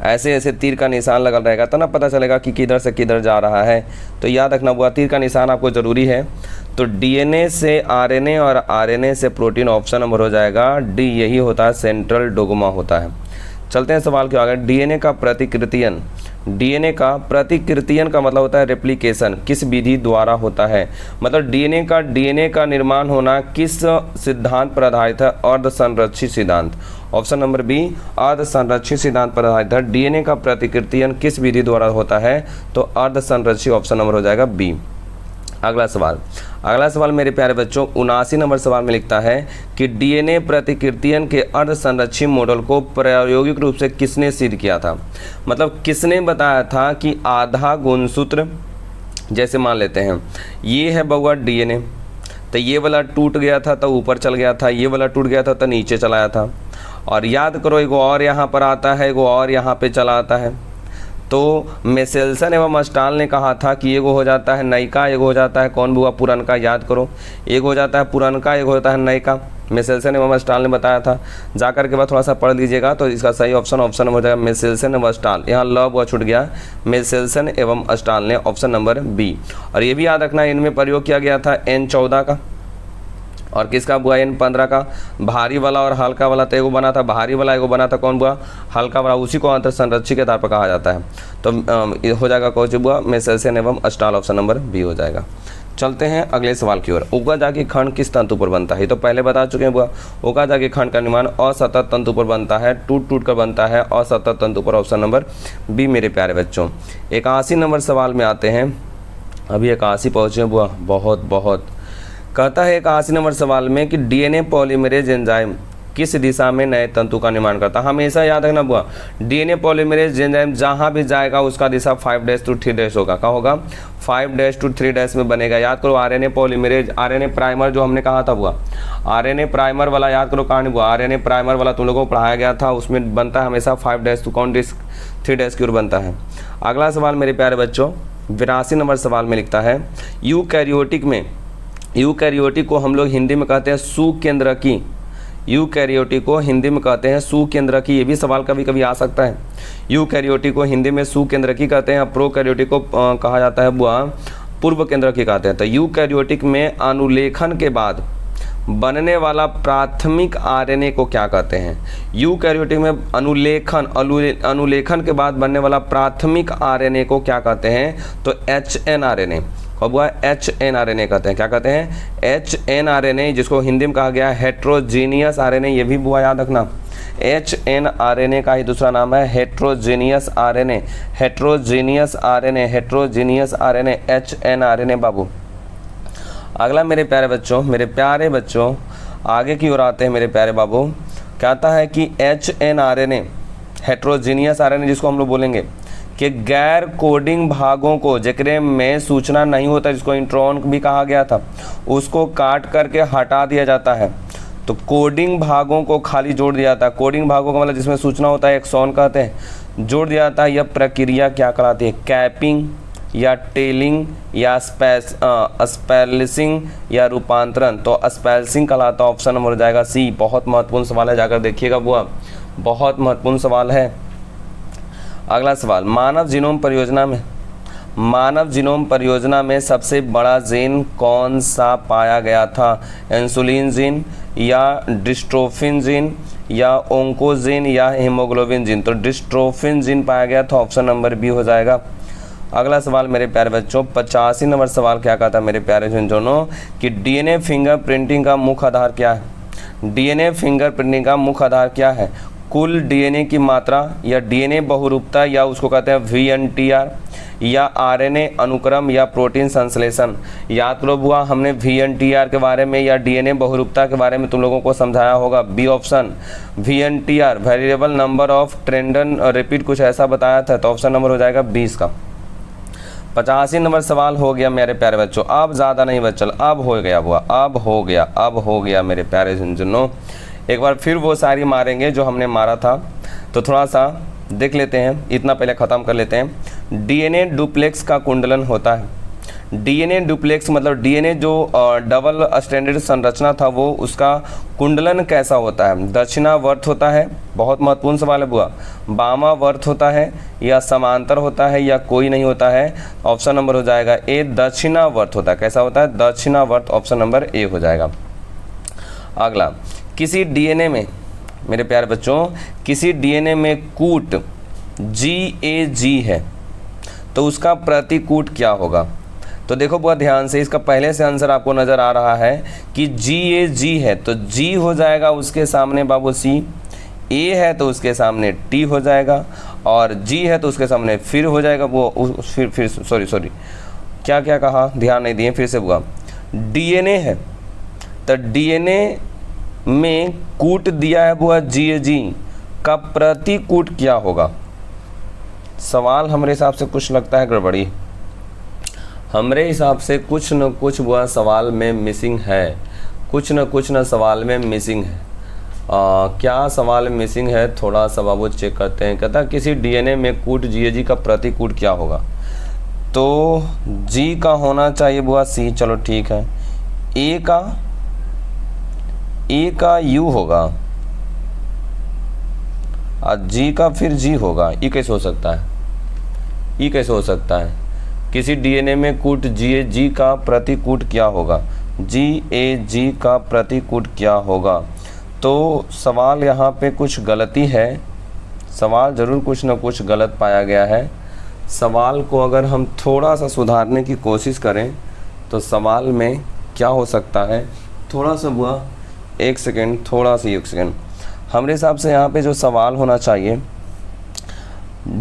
ऐसे ऐसे तीर का निशान लगा रहेगा तो ना पता चलेगा कि किधर से किधर जा रहा है। तो याद रखना बुआ, तीर का निशान आपको ज़रूरी है। तो डीएनए से आरएनए और आरएनए से प्रोटीन, ऑप्शन नंबर हो जाएगा डी। यही होता है सेंट्रल डोग्मा होता है। चलते हैं सवाल के आगे। डीएनए का प्रतिकृतियन का मतलब होता है रेप्लिकेशन, किस विधि द्वारा होता है? मतलब डीएनए का निर्माण होना किस सिद्धांत पर आधारित है? अर्ध संरक्षित सिद्धांत, ऑप्शन नंबर बी, अर्ध संरक्षित सिद्धांत पर आधारित है। डीएनए का प्रतिकृतियन किस विधि द्वारा होता है? तो अर्ध संरक्षित, ऑप्शन नंबर हो जाएगा बी। अगला सवाल मेरे प्यारे बच्चों 79 नंबर सवाल में लिखता है कि डीएनए प्रतिकृतियन के अर्ध संरक्षित मॉडल को प्रायोगिक रूप से किसने सिद्ध किया था? मतलब किसने बताया था कि आधा गुणसूत्र, जैसे मान लेते हैं ये है बउआ डीएनए, तो ये वाला टूट गया था तो ऊपर चल गया था, ये वाला टूट गया था तो नीचे चला आया था। और याद करो, एगो और यहाँ पर आता है, एगो और यहाँ पे चला आता है। तो मेसेल्सन एवं अस्टाल ने कहा था कि एगो हो जाता है नयका, एगो हो जाता है कौन बुआ? पुरनका। याद करो, एगो हो जाता है पुरनका, एगो होता है नयका। मेसेल्सन एवं अस्टाल ने बताया था। जाकर के बाद थोड़ा सा पढ़ लीजिएगा तो इसका सही ऑप्शन नंबर हो जाएगा मेसेल्सन एवं अस्टाल। यहाँ ल बुआ छूट गया, मेसेल्सन एवं अस्टाल ने, ऑप्शन नंबर बी। और ये भी याद रखना, इनमें प्रयोग किया गया था N14 का और किसका बुआ? N15 का। भारी वाला और हल्का वाला तो एगो बना था भारी वाला, एगो बना था कौन बुआ? हल्का वाला। उसी को अंतर संरक्षी के आधार पर कहा जाता है। तो हो जाएगा कौन सी बुआ? मेसेल्सन एवं अस्टाल, ऑप्शन नंबर बी हो जाएगा। चलते हैं अगले सवाल की ओर। ओकाजाकी खंड किस तंतु पर बनता है? तो पहले बता चुके हैं बुआ, ओकाजाकी खंड का निर्माण असतत तंतु पर बनता है, टूट कर बनता है असतत तंतु पर, ऑप्शन नंबर बी मेरे प्यारे बच्चों। 81 नंबर सवाल में आते हैं। अभी 81 पहुँचे बुआ, बहुत कहता है 81 नंबर सवाल में कि डीएनए पॉलीमरेज एंजाइम किस दिशा में नए तंतु का निर्माण करता है? हमेशा याद रखना बुआ, डीएनए पॉलीमरेज एंजाइम जहां भी जाएगा उसका दिशा 5' to 3' होगा। क्या होगा? 5' to 3' में बनेगा। याद करो, आरएनए पॉलीमरेज, आरएनए प्राइमर जो हमने कहा था बुआ, आरएनए प्राइमर वाला याद करो कहानी बुआ, आरएनए प्राइमर वाला तुम लोगों को पढ़ाया गया था, उसमें बनता है हमेशा 5' to 3' की ओर बनता है। अगला सवाल मेरे प्यारे बच्चों 82 नंबर सवाल में लिखता है यूकैरियोटिक को हम लोग हिंदी में कहते हैं सुकेंद्रकी। यूकैरियोटिक को हिंदी में कहते हैं सुकेंद्रकी। ये भी सवाल कभी कभी आ सकता है। यूकैरियोटिक को हिंदी में सुकेंद्रकी कहते हैं, प्रोकैरियोटिक को कहा जाता है बुआ पूर्व केंद्रकी कहते हैं। तो यूकैरियोटिक में अनुलेखन के बाद बनने वाला प्राथमिक आरएनए को क्या कहते हैं? यूकैरियोटिक में अनुलेखन के बाद बनने वाला प्राथमिक आरएनए को क्या कहते हैं? तो HNRNA। अब हुआ HNRNA कहते हैं। क्या कहते हैं? HNRNA, जिसको हिंदी में कहा गया है हेट्रोजीनियस आरएनए। ये भी बुआ याद रखना, HNRNA का ही दूसरा नाम है heterogeneous RNA, heterogeneous RNA HNRNA बाबू। अगला मेरे प्यारे बच्चों आगे की ओर आते हैं मेरे प्यारे बाबू। कहता है कि HNRNA हेट्रोजीनियस आरएनए जिसको हम लोग बोलेंगे कि गैर कोडिंग भागों को जेकरे में सूचना नहीं होता, जिसको इंट्रॉन भी कहा गया था, उसको काट करके हटा दिया जाता है। तो कोडिंग भागों को खाली जोड़ दिया जाता है। कोडिंग भागों का मतलब जिसमें सूचना होता है एक्सॉन कहते हैं, जोड़ दिया जाता है। यह प्रक्रिया क्या कहलाती है? कैपिंग या टेलिंग या स्पेलिसिंग या रूपांतरण। तो स्पेलिसिंग कहलाता है, ऑप्शन नंबर हो जाएगा सी। बहुत महत्वपूर्ण सवाल है, जाकर देखिएगा बुआ, बहुत महत्वपूर्ण सवाल है। अगला सवाल, मानव जीनोम परियोजना में सबसे बड़ा जीन कौन सा पाया गया था? इंसुलिन जीन, या डिस्ट्रोफिन जीन या ओंकोजीन या हीमोग्लोबिन जीन। तो डिस्ट्रोफिन जीन पाया गया, तो ऑप्शन नंबर बी हो जाएगा। अगला सवाल मेरे प्यारे बच्चों, 85 नंबर सवाल क्या कहता है मेरे प्यारे झुनझुनों कि डीएनए फिंगरप्रिंटिंग का मुख्य आधार क्या है। डीएनए फिंगरप्रिंटिंग का मुख्य आधार क्या है? कुल डीएनए की मात्रा, या डीएनए बहुरूपता, या उसको कहते हैं वीएनटीआर, या आरएनए अनुक्रम, या प्रोटीन संश्लेषण। याद करो बुआ, हमने वीएनटीआर के बारे में या डीएनए बहुरूपता के बारे में तुम लोगों को समझाया होगा। B option VNTR, variable number of tandem repeat, कुछ ऐसा बताया था। तो ऑप्शन नंबर हो जाएगा 20 का। 85 नंबर सवाल हो गया मेरे प्यारे बच्चों। अब ज़्यादा नहीं बचल, अब हो गया बुआ, अब हो गया मेरे प्यारे झुनझुनों। एक बार फिर वो सारी मारेंगे जो हमने मारा था, तो थोड़ा सा देख लेते हैं, इतना पहले ख़त्म कर लेते हैं। डीएनए डुप्लेक्स का कुंडलन होता है। डीएनए डुप्लेक्स मतलब डीएनए जो डबल स्ट्रैंडेड संरचना था वो उसका कुंडलन कैसा होता है? दक्षिणावर्त होता है, बहुत महत्वपूर्ण सवाल है बुआ। वामावर्त होता है, या समांतर होता है, या कोई नहीं होता है? ऑप्शन नंबर हो जाएगा ए, दक्षिणावर्त होता है। कैसा होता है? दक्षिणावर्त, ऑप्शन नंबर ए हो जाएगा। अगला, किसी डीएनए में मेरे प्यारे बच्चों, किसी डीएनए में कूट GAG है, तो उसका प्रतिकूट क्या होगा? तो देखो बहुत ध्यान से, इसका पहले से आंसर आपको नज़र आ रहा है कि GAG है तो G हो जाएगा उसके सामने बाबू C, A है तो उसके सामने T हो जाएगा, और G है तो उसके सामने फिर हो जाएगा वो फिर सॉरी क्या कहा, ध्यान नहीं दिए, फिर से हुआ। DNA है तो DNA में कूट दिया है बुआ GAG, का प्रतिकूट क्या होगा? सवाल हमारे हिसाब से कुछ लगता है गड़बड़ी, हमारे हिसाब से कुछ न कुछ बुआ सवाल में मिसिंग है, कुछ न सवाल में मिसिंग है। क्या सवाल मिसिंग है, थोड़ा सा बाबू चेक करते हैं। कहता किसी डीएनए में कूट GAG का प्रतिकूट क्या होगा? तो G का होना चाहिए बुआ C, चलो ठीक है। A का U होगा और G का फिर G होगा। ये कैसे हो सकता है? ये कैसे हो सकता है? किसी डीएनए में कूट GAG का प्रतिकूट क्या होगा? GAG का प्रतिकूट क्या होगा? तो सवाल यहाँ पे कुछ गलती है, सवाल ज़रूर कुछ न कुछ गलत पाया गया है। सवाल को अगर हम थोड़ा सा सुधारने की कोशिश करें तो सवाल में क्या हो सकता है, थोड़ा सा बुआ एक सेकेंड, हमारे हिसाब से यहाँ पे जो सवाल होना चाहिए,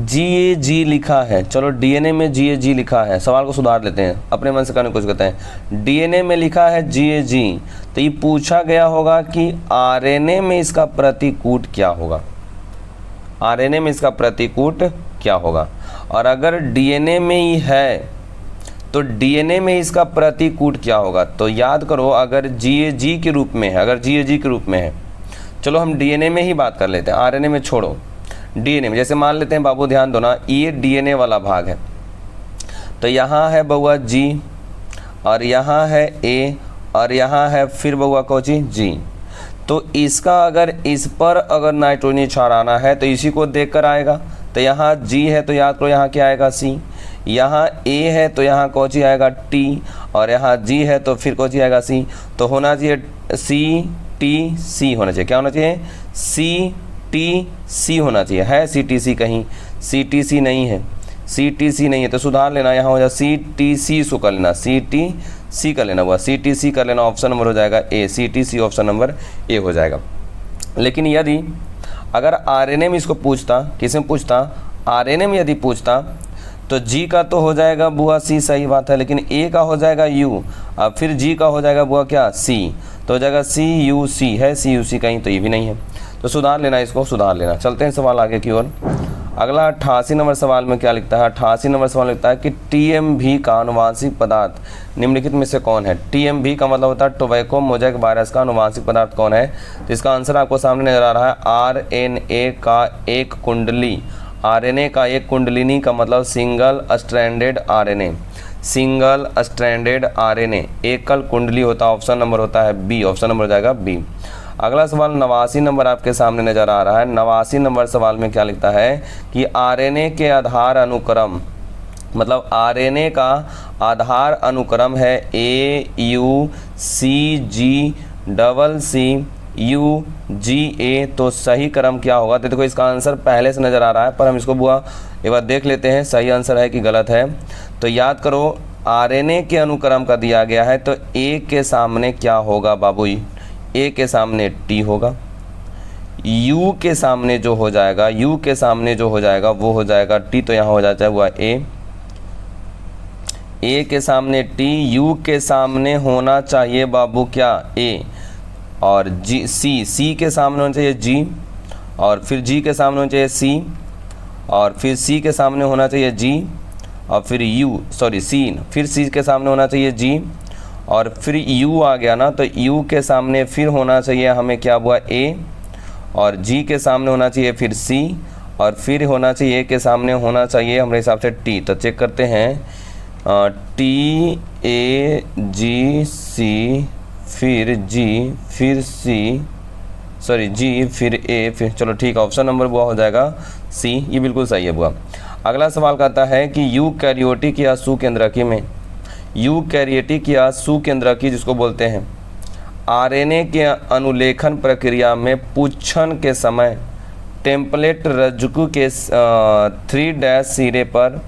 GAG लिखा है, चलो डीएनए में GAG लिखा है, सवाल को सुधार लेते हैं, अपने मन से करने की कोशिश करते हैं। डीएनए में लिखा है GAG, तो ये पूछा गया होगा कि आरएनए में इसका प्रतिकूट क्या होगा? आरएनए में इसका प्रतिकूट क्या होगा? और अगर डीएनए में ही है तो डीएनए में इसका प्रतिकूट क्या होगा? तो याद करो, अगर GAG के रूप में है, अगर GAG के रूप में है, चलो हम डीएनए में ही बात कर लेते हैं, आरएनए में छोड़ो। डीएनए में जैसे मान लेते हैं बाबू, ध्यान दो ना, ये डीएनए वाला भाग है, तो यहाँ है बउआ G, और यहाँ है A, और यहाँ है फिर बउआ कोची G। तो इसका अगर इस पर अगर नाइट्रोजन क्षार आना है तो इसी को देख कर आएगा। तो यहाँ G है तो याद करो यहाँ क्या आएगा C, यहाँ A है तो यहाँ कोची आएगा T, और यहाँ G है तो फिर कोची आएगा C। तो होना चाहिए CTC होना चाहिए, क्या होना चाहिए? CTC होना चाहिए। है CTC कहीं? CTC नहीं है, CTC नहीं है, तो सुधार लेना, यहाँ हो जाए CTC इसको कर लेना, CTC कर लेना हुआ, CTC कर लेना, ऑप्शन नंबर हो जाएगा A, CTC option number A हो जाएगा। लेकिन यदि अगर आरएनए में इसको पूछता, किस में पूछता? आरएनए में यदि पूछता तो G का तो हो जाएगा बुआ C, सही बात है, लेकिन A का हो जाएगा U, और फिर G का हो जाएगा बुआ क्या? C, तो हो जाएगा CUC। है CUC कहीं? तो ये भी नहीं है, तो सुधार लेना, इसको सुधार लेना। चलते हैं सवाल आगे की ओर। अगला 88 नंबर सवाल में क्या लिखता है? 88 नंबर सवाल लिखता है कि TMV का आनुवांशिक पदार्थ निम्नलिखित में से कौन है? TMV का मतलब होता है टोबैको मोजैक वायरस का आनुवांशिक पदार्थ कौन है? तो इसका आंसर आपको सामने नजर आ रहा है, RNA का एक कुंडली। RNA का एक कुंडलिनी का मतलब single stranded RNA, single stranded RNA, एकल कुंडली होता है। ऑप्शन नंबर होता है B, ऑप्शन नंबर हो जाएगा B। अगला सवाल 89 नंबर आपके सामने नज़र आ रहा है। 89 नंबर सवाल में क्या लिखता है कि आरएनए के आधार अनुक्रम, मतलब आरएनए का आधार अनुक्रम है AUCG CCUGA, तो सही क्रम क्या होगा? तो देखो इसका आंसर पहले से नज़र आ रहा है, पर हम इसको बुआ एक बार देख लेते हैं सही आंसर है कि गलत है। तो याद करो RNA के अनुक्रम का दिया गया है, तो A के सामने क्या होगा बाबू? A के सामने T होगा, U के सामने जो हो जाएगा, U के सामने जो हो जाएगा वो हो जाएगा T, तो यहाँ हो जाता है हुआ A के सामने T, U के सामने होना चाहिए बाबू क्या? A, और C के सामने होना चाहिए G, और फिर G के सामने होना चाहिए C, और फिर C के सामने होना चाहिए G, और फिर C, फिर C के सामने होना चाहिए G, और फिर U आ गया ना, तो U के सामने फिर होना चाहिए हमें क्या हुआ? A, और G के सामने होना चाहिए फिर C, और फिर होना चाहिए A के सामने होना चाहिए हमारे हिसाब से T। तो चेक करते हैं, T A G C फिर G फिर G फिर A फिर, चलो ठीक है, ऑप्शन नंबर बुआ हो जाएगा C, ये बिल्कुल सही है बुआ। अगला सवाल कहता है कि यूकैरियोटिक या सुकेंद्रकी में, यूकैरियोटिक या सुकेंद्रकी जिसको बोलते हैं, RNA के अनुलेखन प्रक्रिया में पुच्छन के समय टेम्पलेट रज्जु के 3' सिरे पर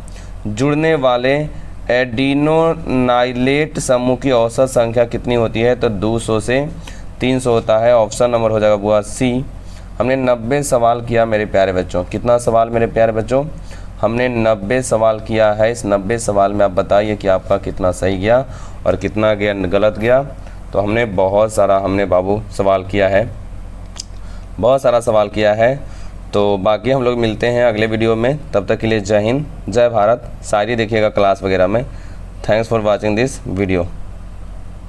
जुड़ने वाले एडिनोनाइलेट समूह की औसत संख्या कितनी होती है? तो 200 से 300 होता है। ऑप्शन नंबर हो जाएगा बुआ C। हमने 90 सवाल किया मेरे प्यारे बच्चों। कितना सवाल मेरे प्यारे बच्चों? हमने 90 सवाल किया है। इस 90 सवाल में आप बताइए कि आपका कितना सही गया और कितना गया गलत गया। तो हमने बहुत सारा बाबू सवाल किया है, बहुत सारा सवाल किया है। तो बाकी हम लोग मिलते हैं अगले वीडियो में, तब तक के लिए जय हिंद, जय भारत। शायरी देखिएगा क्लास वगैरह में। Thanks for watching this video.